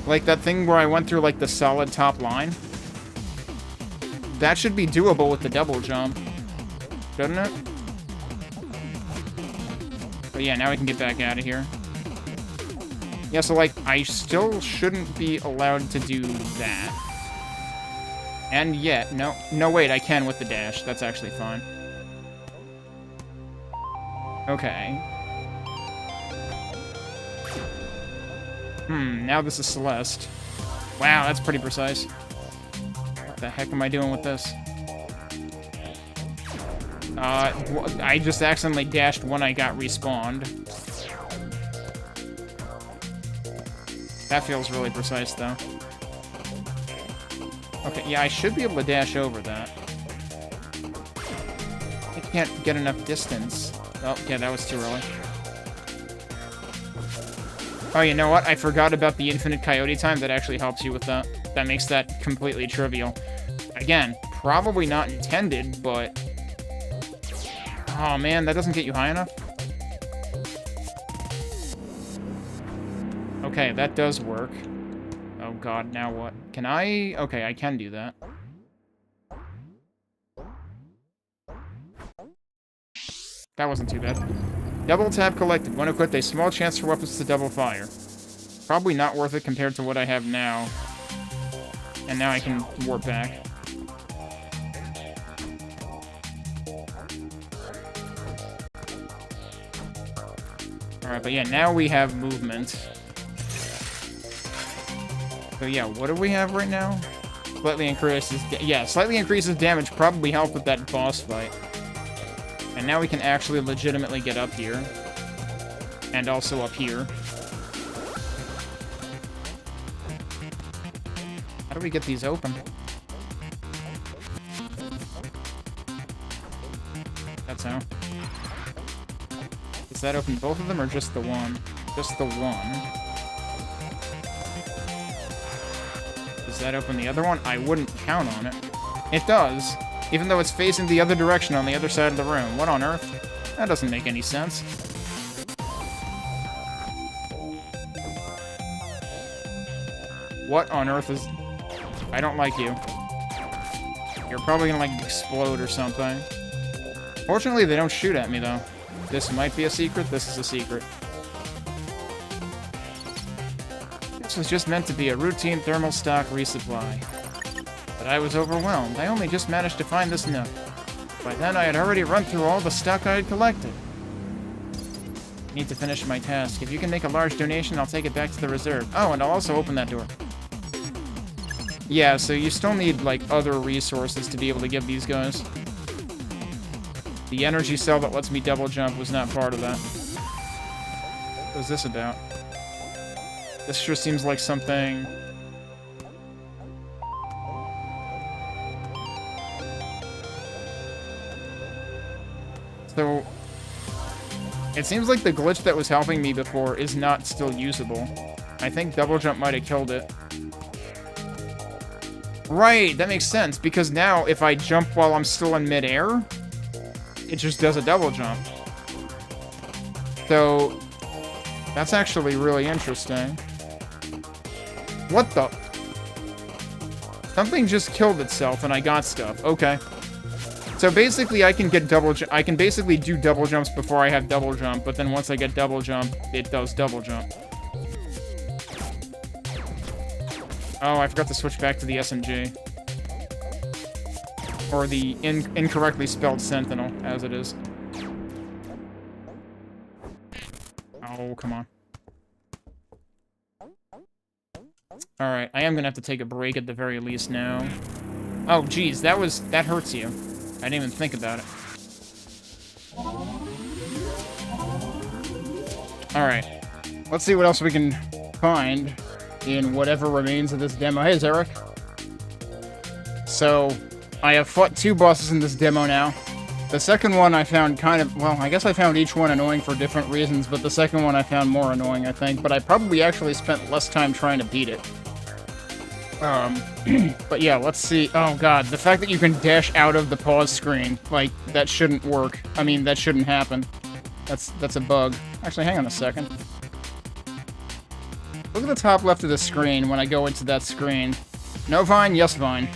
like, that thing where I went through, like, the solid top line? that should be doable with the double jump. Shouldn't it? But yeah, now we can get back out of here. Yeah, so, like, I still shouldn't be allowed to do that. And yet, no, wait, I can with the dash. That's actually fine. Okay. Now this is Celeste. Wow, that's pretty precise. What the heck am I doing with this? I just accidentally dashed when I got respawned. That feels really precise, though. Okay, yeah, I should be able to dash over that. I can't get enough distance. Oh, yeah, that was too early. Oh, you know what? I forgot about the infinite coyote time. That actually helps you with that. That makes that completely trivial. Again, probably not intended, but... Oh, man, that doesn't get you high enough? Okay, that does work. Oh, God, now what? Can I... Okay, I can do that. That wasn't too bad. Double tap collected. When equipped, a small chance for weapons to double fire. Probably not worth it compared to what I have now. And now I can warp back. Alright, but yeah, now we have movement. So yeah, what do we have right now? Slightly increases... Yeah, slightly increases damage probably helped with that boss fight. And now we can actually legitimately get up here. And also up here. How do we get these open? That's how. Does that open both of them or just the one? Just the one. Does that open the other one? I wouldn't count on it. It does. Even though it's facing the other direction on the other side of the room. What on earth? That doesn't make any sense. What on earth is... I don't like you. You're probably gonna, like, explode or something. Fortunately, they don't shoot at me, though. This might be a secret. This is a secret. This was just meant to be a routine thermal stock resupply. But I was overwhelmed. I only just managed to find this nook. By then, I had already run through all the stock I had collected. I need to finish my task. If you can make a large donation, I'll take it back to the reserve. Oh, and I'll also open that door. Yeah, so you still need, like, other resources to be able to give these guys. The energy cell that lets me double jump was not part of that. What was this about? This sure seems like something... So, it seems like the glitch that was helping me before is not still usable. I think double jump might have killed it. Right, that makes sense, because now if I jump while I'm still in midair, it just does a double jump. So, that's actually really interesting. What the? Something just killed itself and I got stuff. Okay. So basically, I can basically do double jumps before I have double jump, but then once I get double jump, it does double jump. Oh, I forgot to switch back to the SMG. Or the incorrectly spelled Sentinel, as it is. Oh, come on. Alright, I am gonna have to take a break at the very least now. Oh, geez, that hurts you. I didn't even think about it. Alright. Let's see what else we can find in whatever remains of this demo. Hey, Zarek. So, I have fought 2 bosses in this demo now. The second one I found kind of... Well, I guess I found each one annoying for different reasons, but the second one I found more annoying, I think. But I probably actually spent less time trying to beat it. But yeah, let's see. Oh god, the fact that you can dash out of the pause screen, like, that shouldn't work. I mean, that shouldn't happen. That's a bug. Actually, hang on a second. Look at the top left of the screen when I go into that screen. No Vine? Yes, Vine.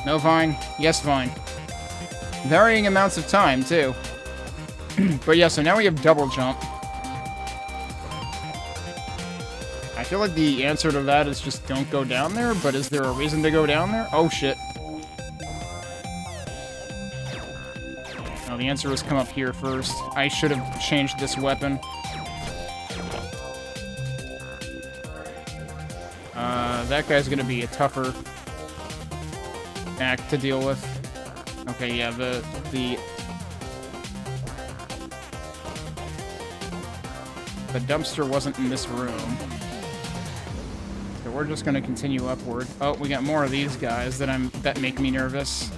No vine. Yes, vine. Varying amounts of time, too. But yeah, so now we have double jump. I feel like the answer to that is just don't go down there, but is there a reason to go down there? Oh, shit. No, the answer was come up here first. I should have changed this weapon. That guy's gonna be a tougher act to deal with. Okay, yeah, the dumpster wasn't in this room. So we're just gonna continue upward. Oh, we got more of these guys that make me nervous.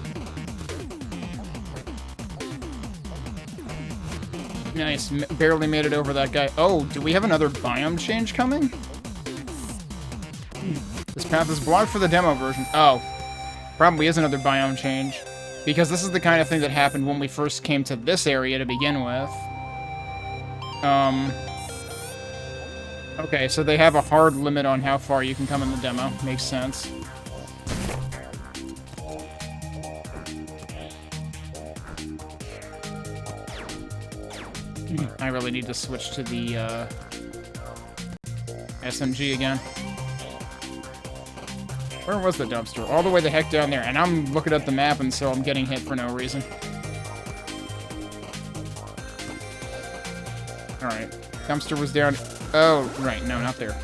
Nice, barely made it over that guy. Oh, do we have another biome change coming? This path is blocked for the demo version. Oh, probably is another biome change. Because this is the kind of thing that happened when we first came to this area to begin with. Okay, so they have a hard limit on how far you can come in the demo. Makes sense. I really need to switch to the, SMG again. Where was the dumpster? All the way the heck down there. And I'm looking at the map, and so I'm getting hit for no reason. Alright. Dumpster was down... Oh, right. No, not there.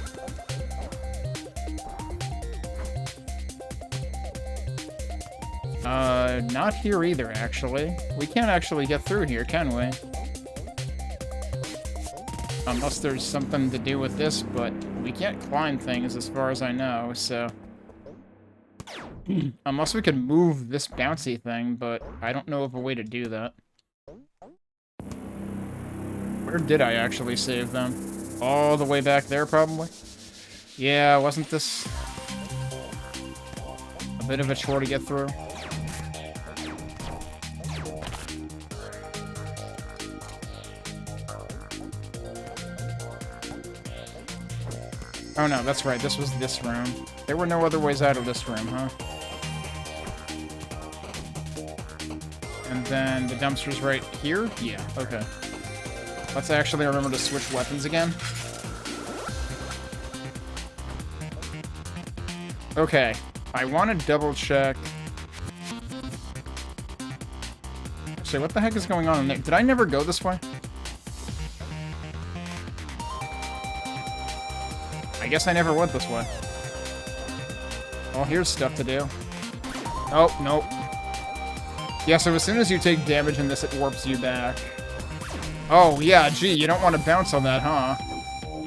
Not here either, actually. We can't actually get through here, can we? Unless there's something to do with this, but we can't climb things as far as I know, so... Unless we could move this bouncy thing, but I don't know of a way to do that. Where did I actually save them? All the way back there, probably? Yeah, wasn't this a bit of a chore to get through? Oh no, that's right, this was this room. There were no other ways out of this room, huh? And then the dumpster's right here? Yeah, okay. Let's actually remember to switch weapons again. Okay, I want to double check. Actually, what the heck is going on in there? Did I never go this way? I guess I never went this way. Well, here's stuff to do. Oh, nope. Yeah, so as soon as you take damage in this, it warps you back. Oh, yeah, gee, you don't want to bounce on that, huh?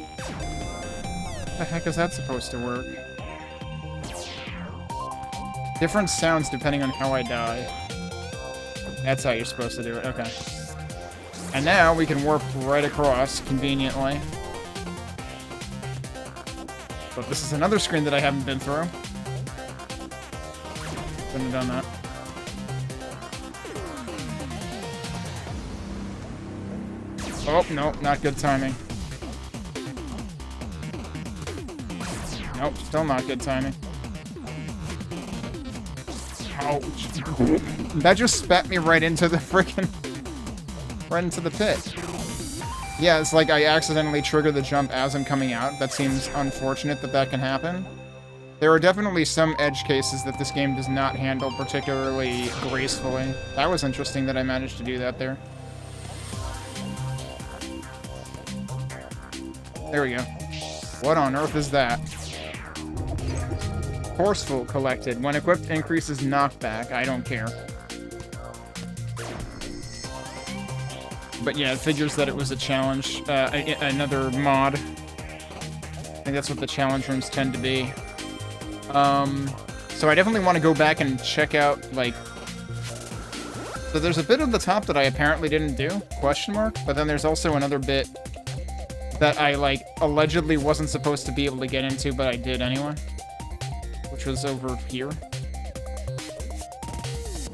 What the heck is that supposed to work? Different sounds depending on how I die. That's how you're supposed to do it, okay. And now we can warp right across, conveniently. But this is another screen that I haven't been through. Couldn't have done that. Oh, no, not good timing. Nope, still not good timing. Ouch. That just spat me right into the frickin'... right into the pit. Yeah, it's like I accidentally trigger the jump as I'm coming out. That seems unfortunate that that can happen. There are definitely some edge cases that this game does not handle particularly gracefully. That was interesting that I managed to do that there. There we go. What on earth is that? Forceful collected. When equipped, increases knockback. I don't care. But yeah, it figures that it was a challenge. Another mod. I think that's what the challenge rooms tend to be. So I definitely want to go back and check out, like... So there's a bit of the top that I apparently didn't do, question mark, but then there's also another bit that I, like, allegedly wasn't supposed to be able to get into, but I did anyway. Which was over here.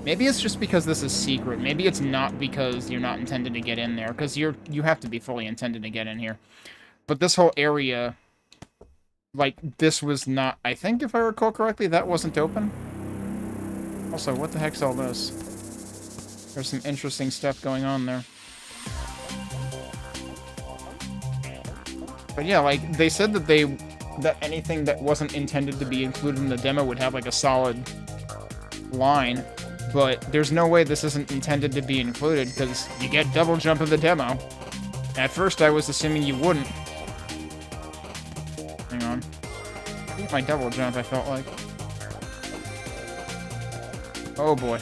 Maybe it's just because this is secret. Maybe it's not because you're not intended to get in there, because you have to be fully intended to get in here. But this whole area, like, this was not... I think, if I recall correctly, that wasn't open. Also, what the heck's all this? There's some interesting stuff going on there. But yeah, like, they said that anything that wasn't intended to be included in the demo would have, like, a solid line. But there's no way this isn't intended to be included, because you get double jump in the demo. At first, I was assuming you wouldn't. Hang on. I think my double jump, I felt like. Oh boy.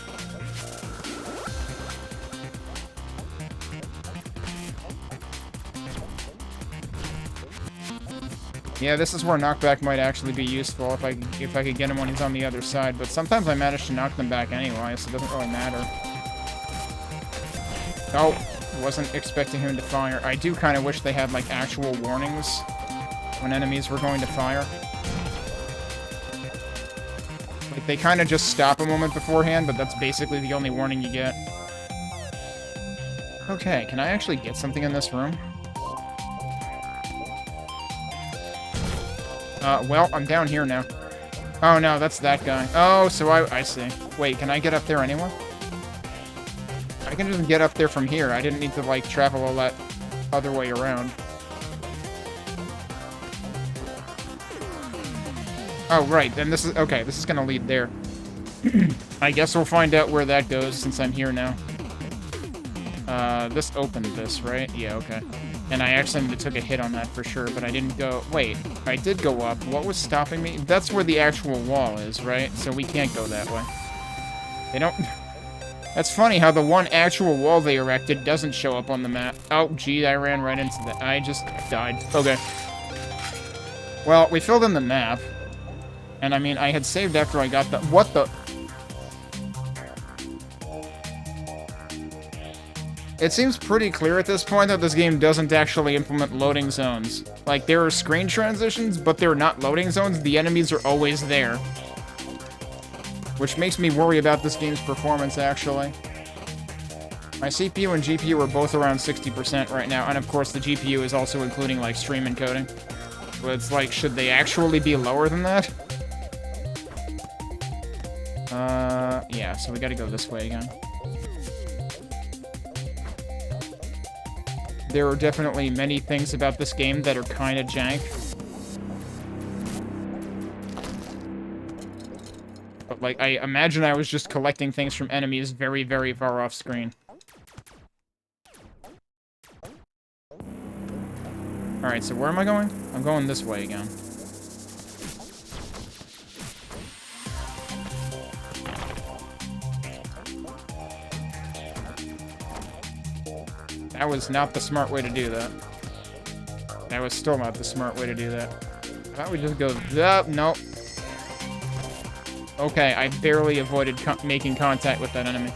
Yeah, this is where knockback might actually be useful if I could get him when he's on the other side, but sometimes I manage to knock them back anyway, so it doesn't really matter. Oh, wasn't expecting him to fire. I do kind of wish they had, like, actual warnings when enemies were going to fire. Like, they kind of just stop a moment beforehand, but that's basically the only warning you get. Okay, can I actually get something in this room? Well, I'm down here now. Oh, no, that's that guy. Oh, so I see. Wait, can I get up there anyway? I can just get up there from here. I didn't need to, like, travel all that other way around. Oh, right, then this is... Okay, this is gonna lead there. I guess we'll find out where that goes since I'm here now. This opened this, right? Yeah, okay. And I accidentally took a hit on that for sure, but I didn't go... Wait, I did go up. What was stopping me? That's where the actual wall is, right? So we can't go that way. They don't... That's funny how the one actual wall they erected doesn't show up on the map. Oh, gee, I ran right into that. I just died. Okay. Well, we filled in the map. And, I mean, I had saved after I got the... What the... It seems pretty clear at this point that this game doesn't actually implement loading zones. Like, there are screen transitions, but they're not loading zones. The enemies are always there. Which makes me worry about this game's performance, actually. My CPU and GPU are both around 60% right now, and of course the GPU is also including, like, stream encoding. But it's like, should they actually be lower than that? Yeah, so we gotta go this way again. There are definitely many things about this game that are kind of jank. But, like, I imagine I was just collecting things from enemies very, very far off screen. Alright, so where am I going? I'm going this way again. That was not the smart way to do that. That was still not the smart way to do that. Why don't we just go... Nope. Okay, I barely avoided making contact with that enemy.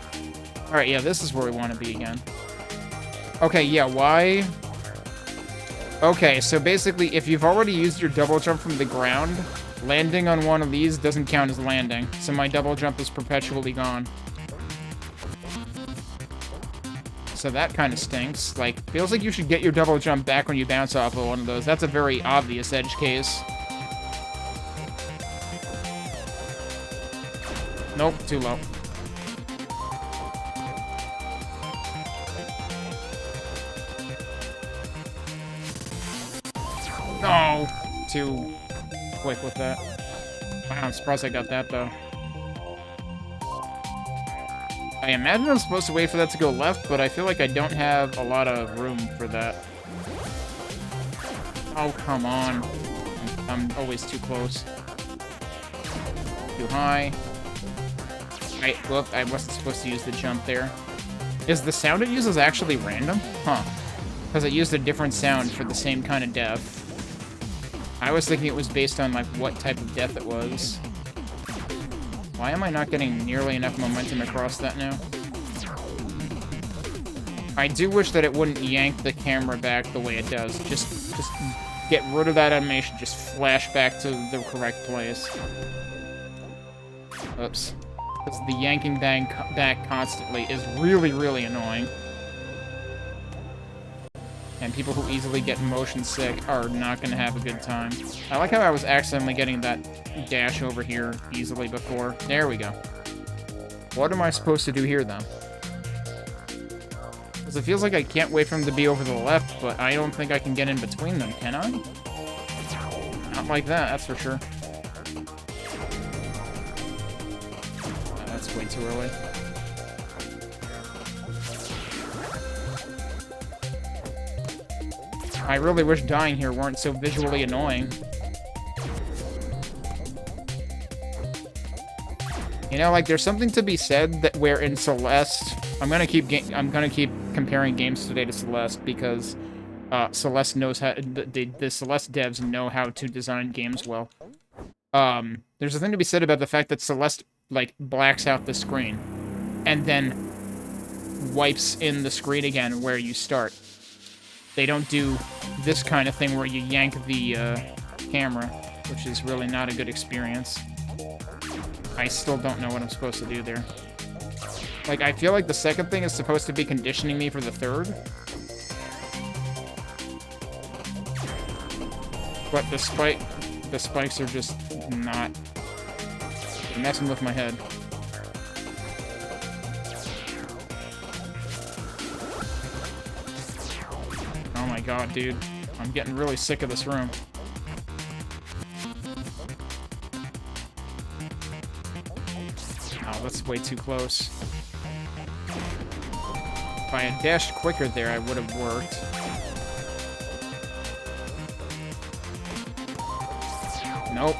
Alright, yeah, this is where we want to be again. Okay, yeah, why... Okay, so basically, if you've already used your double jump from the ground, landing on one of these doesn't count as landing, so my double jump is perpetually gone. So that kind of stinks. Like, feels like you should get your double jump back when you bounce off of one of those. That's a very obvious edge case. Nope, too low. No! Too quick with that. Wow, I'm surprised I got that, though. I imagine I'm supposed to wait for that to go left, but I feel like I don't have a lot of room for that. Oh, come on. I'm always too close. Too high. Whoop, I wasn't supposed to use the jump there. Is the sound it uses actually random? Huh. Because it used a different sound for the same kind of death. I was thinking it was based on, like, what type of death it was. Why am I not getting nearly enough momentum across that now? I do wish that it wouldn't yank the camera back the way it does. Just get rid of that animation. Just flash back to the correct place. Oops. Because the yanking back constantly is really, really annoying. And people who easily get motion sick are not going to have a good time. I like how I was accidentally getting that dash over here easily before. There we go. What am I supposed to do here, then? Because it feels like I can't wait for them to be over the left, but I don't think I can get in between them, can I? Not like that, that's for sure. That's way too early. I really wish dying here weren't so visually annoying. You know, like, there's something to be said that where in Celeste, I'm gonna keep comparing games today to Celeste because Celeste knows how the Celeste devs know how to design games well. There's a thing to be said about the fact that Celeste like blacks out the screen and then wipes in the screen again where you start. They don't do this kind of thing where you yank the camera, which is really not a good experience. I still don't know what I'm supposed to do there. Like, I feel like the second thing is supposed to be conditioning me for the third. But the spikes are just not messing with my head. Oh my god, dude. I'm getting really sick of this room. Oh, that's way too close. If I had dashed quicker there, I would have worked. Nope.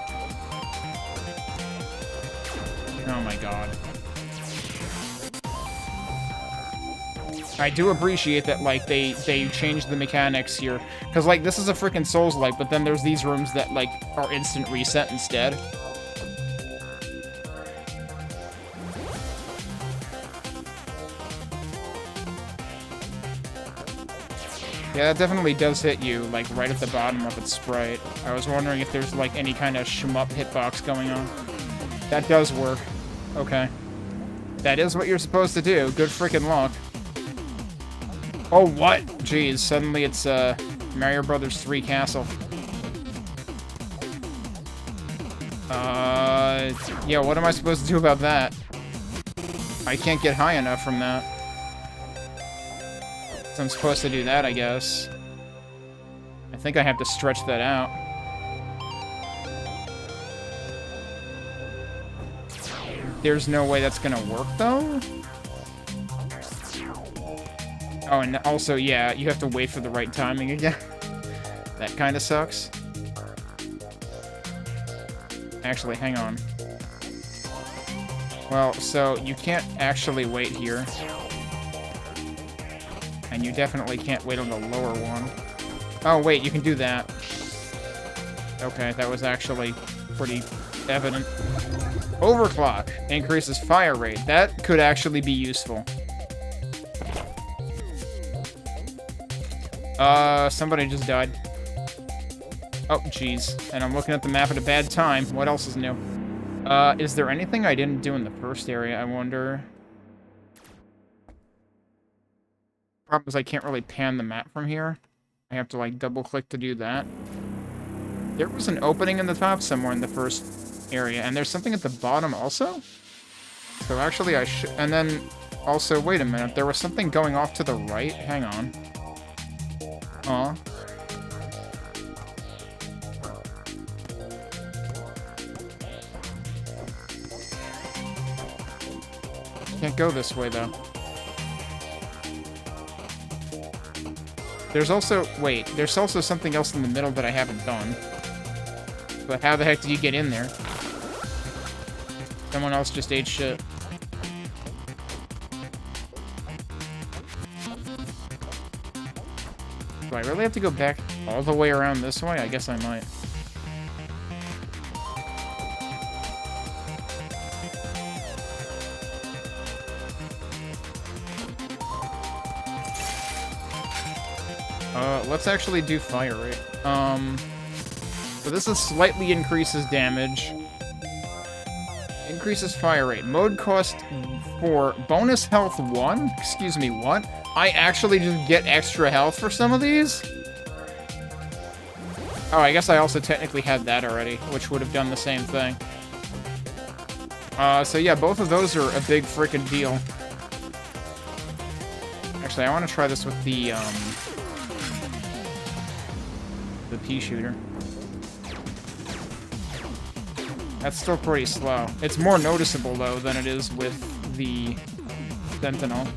Oh my god. I do appreciate that, like, they changed the mechanics here. Because, like, this is a freaking Souls-like, but then there's these rooms that, like, are instant reset instead. Yeah, that definitely does hit you, like, right at the bottom of its sprite. I was wondering if there's, like, any kind of shmup hitbox going on. That does work. Okay. That is what you're supposed to do. Good freaking luck. Oh, what? Jeez, suddenly it's, Mario Brothers 3 Castle. Yeah, what am I supposed to do about that? I can't get high enough from that. So I'm supposed to do that, I guess. I think I have to stretch that out. There's no way that's gonna work, though? Oh, and also, yeah, you have to wait for the right timing again. That kind of sucks. Actually, hang on. Well, so you can't actually wait here. And you definitely can't wait on the lower one. Oh, wait, you can do that. Okay, that was actually pretty evident. Overclock increases fire rate. That could actually be useful. Somebody just died. Oh, jeez. And I'm looking at the map at a bad time. What else is new? Is there anything I didn't do in the first area, I wonder? Problem is I can't really pan the map from here. I have to, like, double-click to do that. There was an opening in the top somewhere in the first area, and there's something at the bottom also? So actually I should... And then, also, wait a minute. There was something going off to the right? Hang on. Aw. Can't go this way, though. There's also... Wait, there's also something else in the middle that I haven't done. But how the heck did you get in there? Someone else just ate shit. Do I really have to go back all the way around this way? I guess I might. Let's actually do fire rate. So this is slightly increases damage. Increases fire rate. Mode cost for bonus health 1? Excuse me, what? I actually just get extra health for some of these? Oh, I guess I also technically had that already, which would have done the same thing. So yeah, both of those are a big freaking deal. Actually, I want to try this with the pea shooter. That's still pretty slow. It's more noticeable, though, than it is with the Sentinel.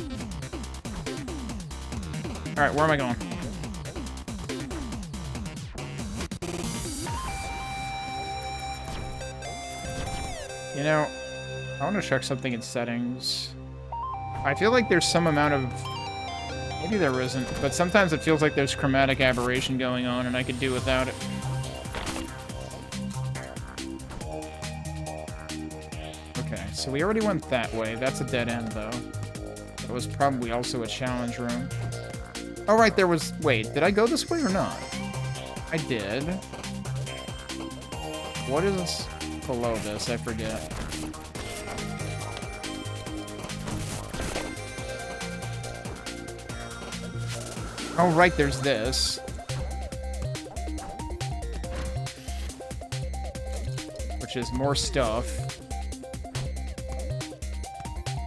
Alright, where am I going? You know, I want to check something in settings. I feel like there's some amount of... Maybe there isn't, but sometimes it feels like there's chromatic aberration going on, and I could do without it. Okay, so we already went that way. That's a dead end, though. It was probably also a challenge room. Oh, right, there was... Wait, did I go this way or not? I did. What is below this? I forget. Oh, right, there's this. Which is more stuff.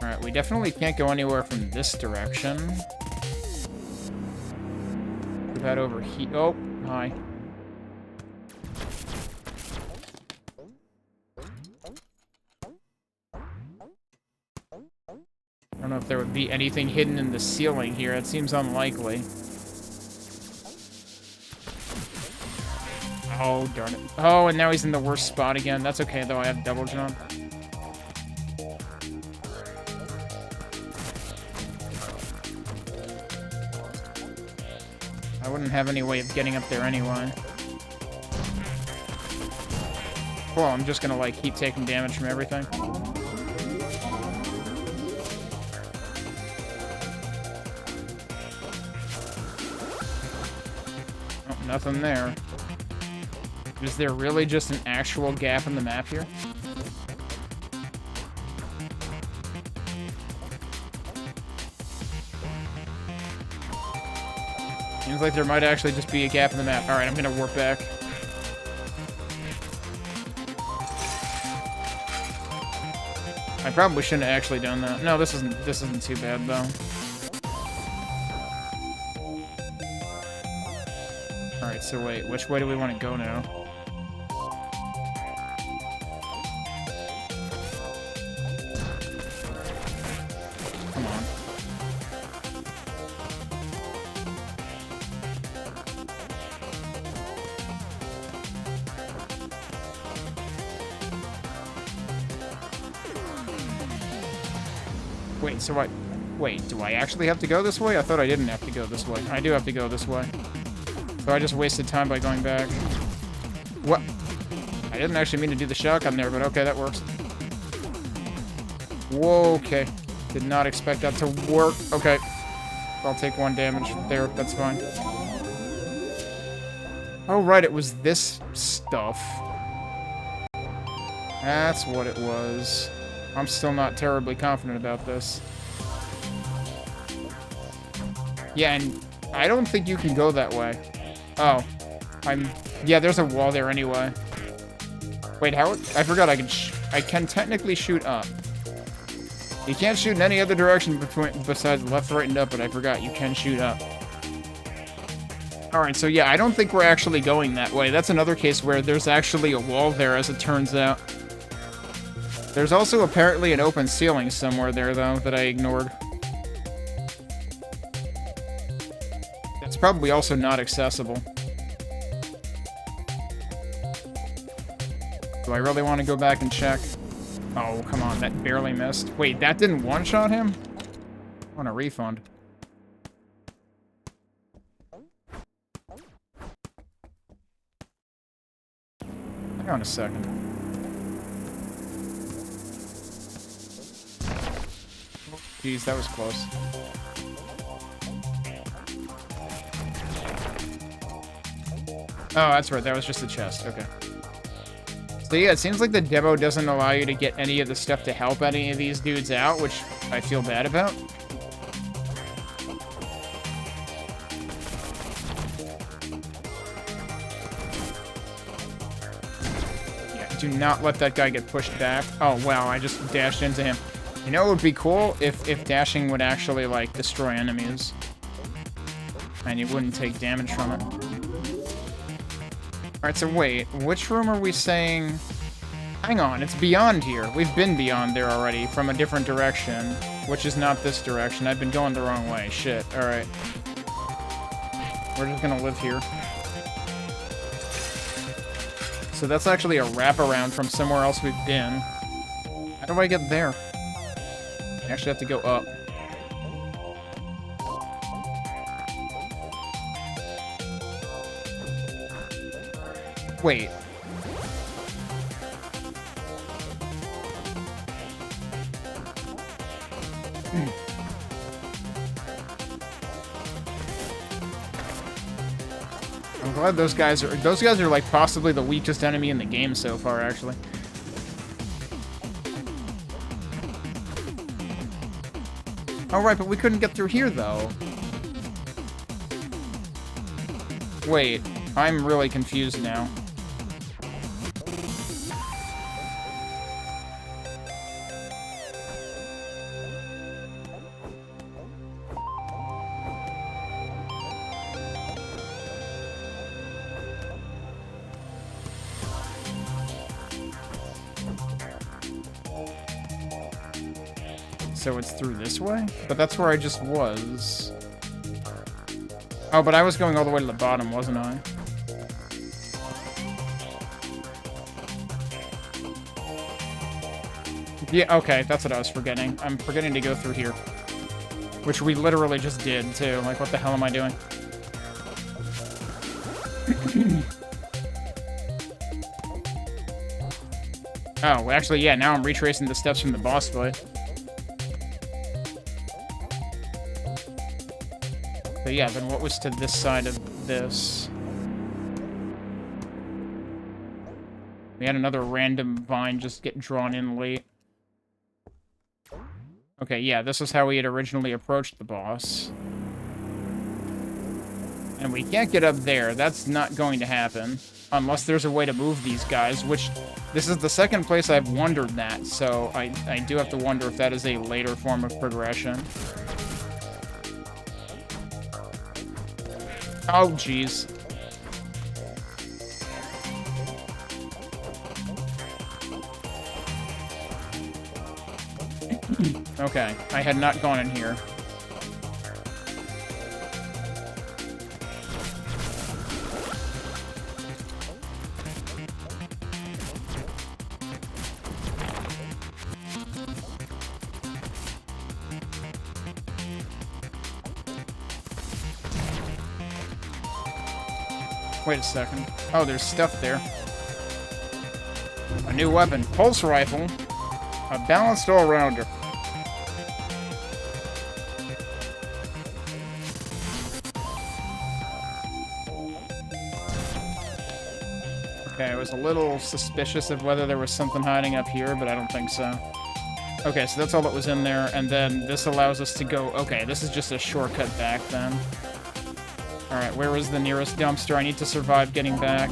Alright, we definitely can't go anywhere from this direction. We've had over here. Oh, hi. I don't know if there would be anything hidden in the ceiling here. It seems unlikely. Oh, darn it. Oh, and now he's in the worst spot again. That's okay, though. I have double jump. I wouldn't have any way of getting up there anyway. Well, I'm just gonna, like, keep taking damage from everything. Oh, nothing there. Is there really just an actual gap in the map here? Seems like there might actually just be a gap in the map. Alright, I'm gonna warp back. I probably shouldn't have actually done that. No, this isn't too bad though. Alright, so wait, which way do we want to go now? Come on. Wait, so wait, do I actually have to go this way? I thought I didn't have to go this way. I do have to go this way. So I just wasted time by going back. What? I didn't actually mean to do the shotgun there, but okay, that works. Whoa, okay. Did not expect that to work. Okay. I'll take 1 damage there. That's fine. Oh, right, it was this stuff. That's what it was. I'm still not terribly confident about this. Yeah, and I don't think you can go that way. Oh. Yeah, there's a wall there anyway. Wait, how... I forgot I can technically shoot up. You can't shoot in any other direction besides left, right, and up, but I forgot you can shoot up. Alright, so yeah, I don't think we're actually going that way. That's another case where there's actually a wall there, as it turns out. There's also apparently an open ceiling somewhere there, though, that I ignored. It's probably also not accessible. Do I really want to go back and check? Oh, come on, that barely missed. Wait, that didn't one-shot him? I want a refund. Hang on a second. Jeez, that was close. Oh, that's right. That was just a chest. Okay. So yeah, it seems like the demo doesn't allow you to get any of the stuff to help any of these dudes out, which I feel bad about. Yeah, Do not let that guy get pushed back. Oh, wow, I just dashed into him. You know, it would be cool if dashing would actually, like, destroy enemies. And you wouldn't take damage from it. Alright, so wait. Which room are we saying... Hang on, it's beyond here. We've been beyond there already, from a different direction. Which is not this direction. I've been going the wrong way. Shit. Alright. We're just gonna live here. So that's actually a wraparound from somewhere else we've been. How do I get there? I actually have to go up. Wait. I'm glad those guys are like possibly the weakest enemy in the game so far, actually. Oh, right, but we couldn't get through here, though. Wait, I'm really confused now. So it's through this way? But that's where I just was. Oh, but I was going all the way to the bottom, wasn't I? Yeah, okay, that's what I was forgetting. I'm forgetting to go through here. Which we literally just did, too. Like, what the hell am I doing? Oh, actually, yeah, now I'm retracing the steps from the boss fight. But yeah, then what was to this side of this? We had another random vine just get drawn in late. Okay, yeah, this is how we had originally approached the boss. And we can't get up there. That's not going to happen. Unless there's a way to move these guys, which... This is the second place I've wondered that, so I do have to wonder if that is a later form of progression. Oh, jeez. Okay, I had not gone in here. Wait a second. Oh, there's stuff there. A new weapon. Pulse rifle. A balanced all-rounder. Okay, I was a little suspicious of whether there was something hiding up here, but I don't think so. Okay, so that's all that was in there, and then this allows us to go... Okay, this is just a shortcut back, then. Alright, where is the nearest dumpster? I need to survive getting back.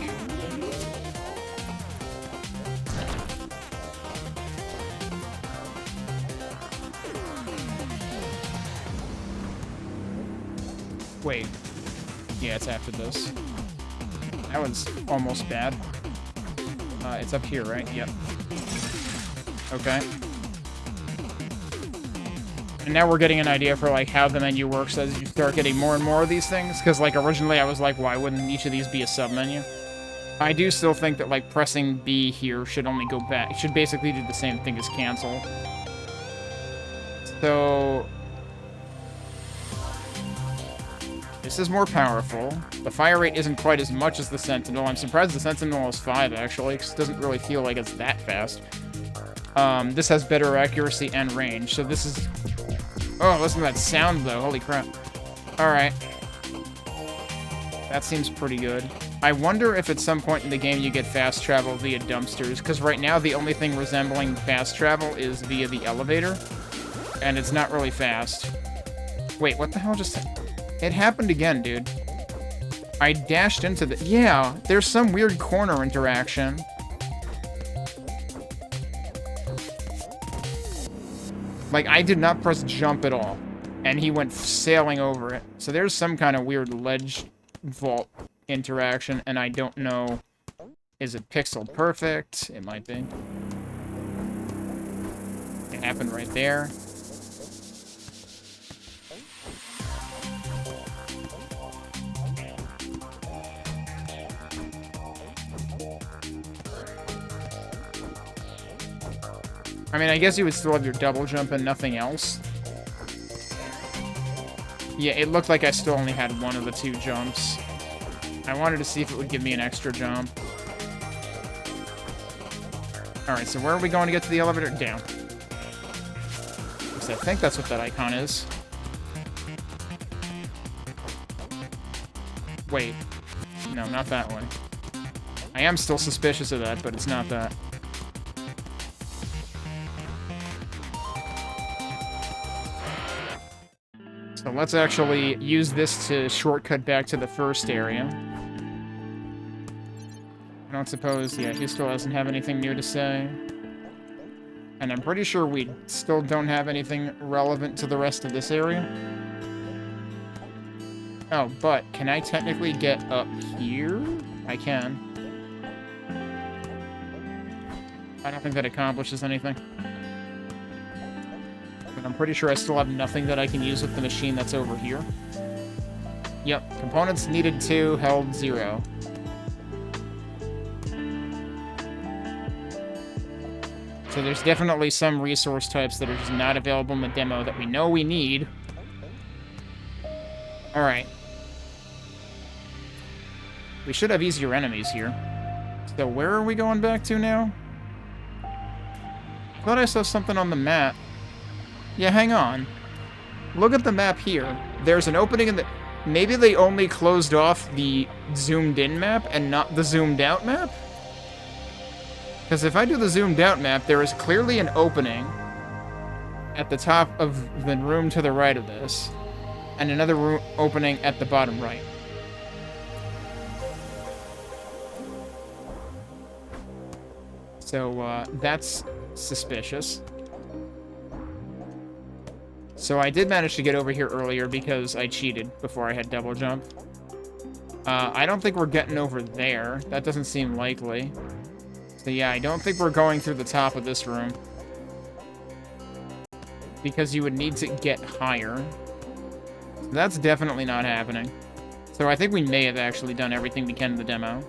Wait. Yeah, it's after this. That one's almost bad. It's up here, right? Yep. Okay. And now we're getting an idea for, like, how the menu works as you start getting more and more of these things. Because, like, originally I was like, why wouldn't each of these be a sub-menu? I do still think that, like, pressing B here should only go back. It should basically do the same thing as cancel. So... This is more powerful. The fire rate isn't quite as much as the Sentinel. I'm surprised the Sentinel is 5, actually, because it doesn't really feel like it's that fast. This has better accuracy and range, so this is... Oh, listen to that sound, though. Holy crap. Alright. That seems pretty good. I wonder if at some point in the game you get fast travel via dumpsters, because right now the only thing resembling fast travel is via the elevator, and it's not really fast. Wait, what the hell just... It happened again, dude. I dashed into the... Yeah, there's some weird corner interaction. Like, I did not press jump at all. And he went sailing over it. So there's some kind of weird ledge vault interaction, and I don't know. Is it pixel perfect? It might be. It happened right there. I mean, I guess you would still have your double jump and nothing else. Yeah, it looked like I still only had one of the two jumps. I wanted to see if it would give me an extra jump. Alright, so where are we going to get to the elevator? Down. I think that's what that icon is. Wait. No, not that one. I am still suspicious of that, but it's not that. So let's actually use this to shortcut back to the first area. I don't suppose, yeah, he still doesn't have anything new to say. And I'm pretty sure we still don't have anything relevant to the rest of this area. Oh, but can I technically get up here? I can. I don't think that accomplishes anything. But I'm pretty sure I still have nothing that I can use with the machine that's over here. Yep, components needed 2, held 0. So there's definitely some resource types that are just not available in the demo that we know we need. Alright. We should have easier enemies here. So where are we going back to now? I thought I saw something on the map. Yeah, hang on. Look at the map here. There's an opening in the... Maybe they only closed off the zoomed-in map and not the zoomed-out map? Because if I do the zoomed-out map, there is clearly an opening at the top of the room to the right of this, and another opening at the bottom right. So, that's suspicious. So I did manage to get over here earlier because I cheated before I had double jump. I don't think we're getting over there. That doesn't seem likely. So yeah, I don't think we're going through the top of this room. Because you would need to get higher. So that's definitely not happening. So I think we may have actually done everything we can in the demo.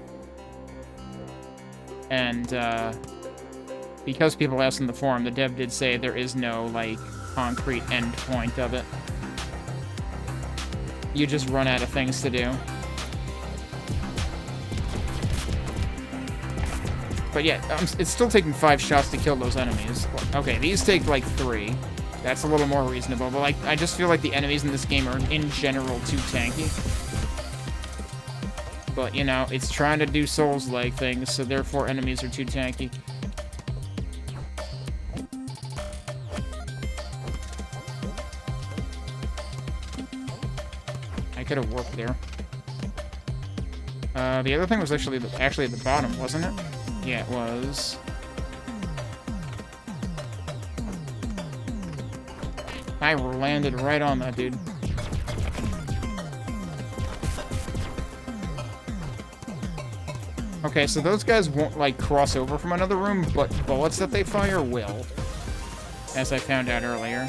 And, because people asked in the forum, the dev did say there is no, like, concrete end point of it. You just run out of things to do. But yeah, it's still taking 5 shots to kill those enemies. Okay, these take like 3. That's a little more reasonable, but like, I just feel like the enemies in this game are in general too tanky. But, you know, it's trying to do Souls-like things, so therefore enemies are too tanky. I could have worked there. The other thing was actually at the bottom, wasn't it? Yeah, it was. I landed right on that, dude. Okay, so those guys won't, like, cross over from another room, but bullets that they fire will. As I found out earlier.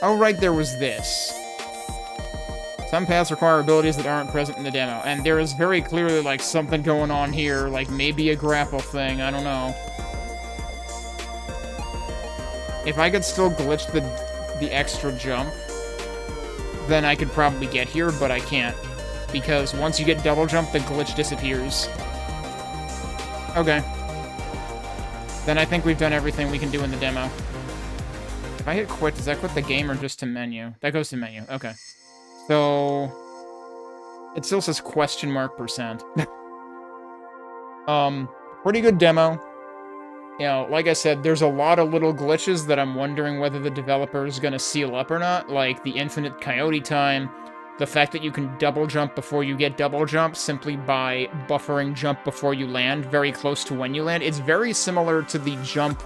Oh, right, there was this. Some paths require abilities that aren't present in the demo, and there is very clearly, like, something going on here, like, maybe a grapple thing, I don't know. If I could still glitch the extra jump, then I could probably get here, but I can't. Because once you get double jump, the glitch disappears. Okay. Then I think we've done everything we can do in the demo. If I hit quit, does that quit the game or just to menu? That goes to menu, okay. So... it still says %. Pretty good demo. You know, like I said, there's a lot of little glitches that I'm wondering whether the developer is going to seal up or not, like the infinite coyote time, The fact that you can double jump before you get double jump simply by buffering jump before you land, very close to when you land. It's very similar to the jump.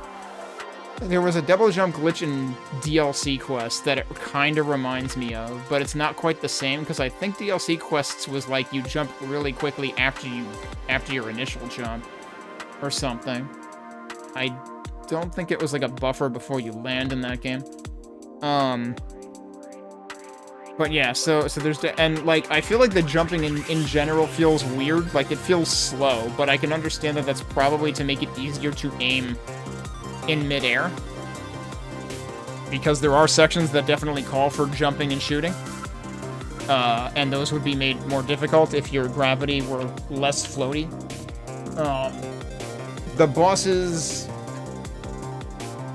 There was a double jump glitch in DLC quests that it kind of reminds me of, but it's not quite the same, because I think DLC quests was like you jump really quickly after your initial jump or something. I don't think it was like a buffer before you land in that game. But yeah, so there's and like I feel like the jumping in general feels weird, like it feels slow, but I can understand that that's probably to make it easier to aim in midair, because there are sections that definitely call for jumping and shooting, and those would be made more difficult if your gravity were less floaty. The bosses...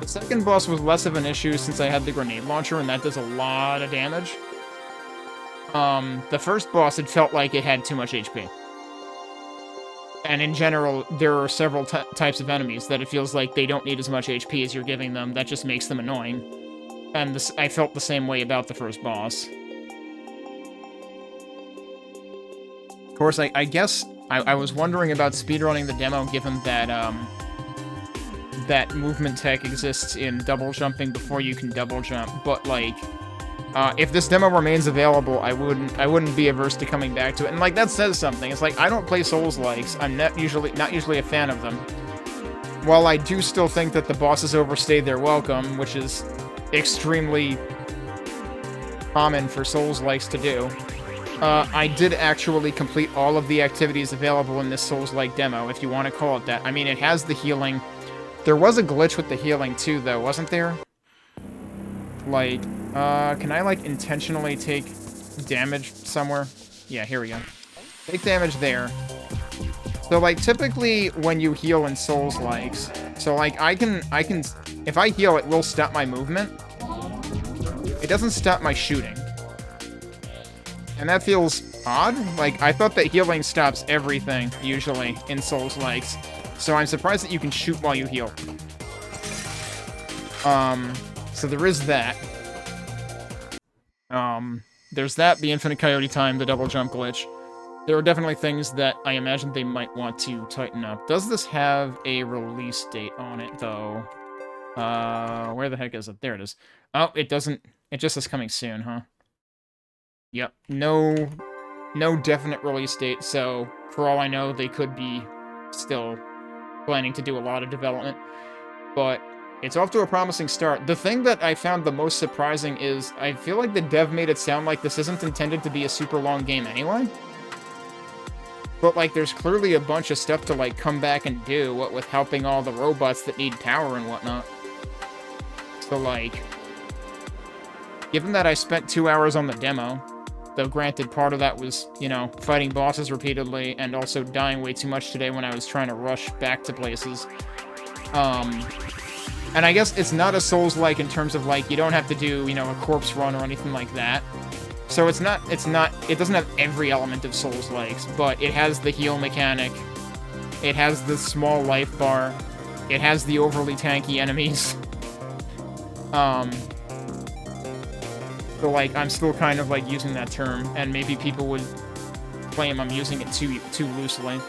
The second boss was less of an issue since I had the grenade launcher, and that does a lot of damage. The first boss, it felt like it had too much HP. And in general, there are several types of enemies that it feels like they don't need as much HP as you're giving them. That just makes them annoying. And I felt the same way about the first boss. Of course, I guess I was wondering about speedrunning the demo, given that, that movement tech exists in double jumping before you can double jump, but, like... if this demo remains available, I wouldn't be averse to coming back to it. And like that says something. It's like I don't play soulslikes. I'm not usually a fan of them. While I do still think that the bosses overstayed their welcome, which is extremely common for soulslikes to do, I did actually complete all of the activities available in this soulslike demo, if you want to call it that. I mean, it has the healing. There was a glitch with the healing too, though, wasn't there? Like, can I, like, intentionally take damage somewhere? Yeah, here we go. Take damage there. So, like, typically when you heal in soulslikes, so, like, I can, if I heal, it will stop my movement. It doesn't stop my shooting. And that feels odd. Like, I thought that healing stops everything, usually, in soulslikes. So I'm surprised that you can shoot while you heal. So there is that. There's that, the infinite coyote time, the double jump glitch. There are definitely things that I imagine they might want to tighten up. Does this have a release date on it, though? Where the heck is it? There it is. Oh, it doesn't... It just is coming soon, huh? Yep. No definite release date, so for all I know, they could be still planning to do a lot of development. But... it's off to a promising start. The thing that I found the most surprising is I feel like the dev made it sound like this isn't intended to be a super long game anyway. But, like, there's clearly a bunch of stuff to, like, come back and do, what with helping all the robots that need power and whatnot. So, like, given that I spent 2 hours on the demo, though granted part of that was, you know, fighting bosses repeatedly and also dying way too much today when I was trying to rush back to places, and I guess it's not a Souls-like in terms of, like, you don't have to do, you know, a corpse run or anything like that. So it doesn't have every element of Souls-likes, but it has the heal mechanic, it has the small life bar, it has the overly tanky enemies. So, like, I'm still kind of, like, using that term, and maybe people would claim I'm using it too loosely.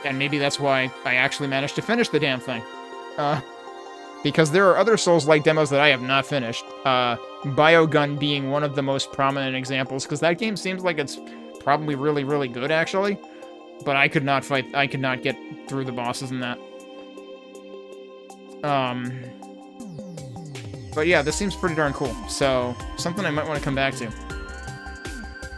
And maybe that's why I actually managed to finish the damn thing. Because there are other Souls-like demos that I have not finished. Biogun being one of the most prominent examples, because that game seems like it's probably really, really good, actually. But I could not get through the bosses in that. But yeah, this seems pretty darn cool, so something I might want to come back to.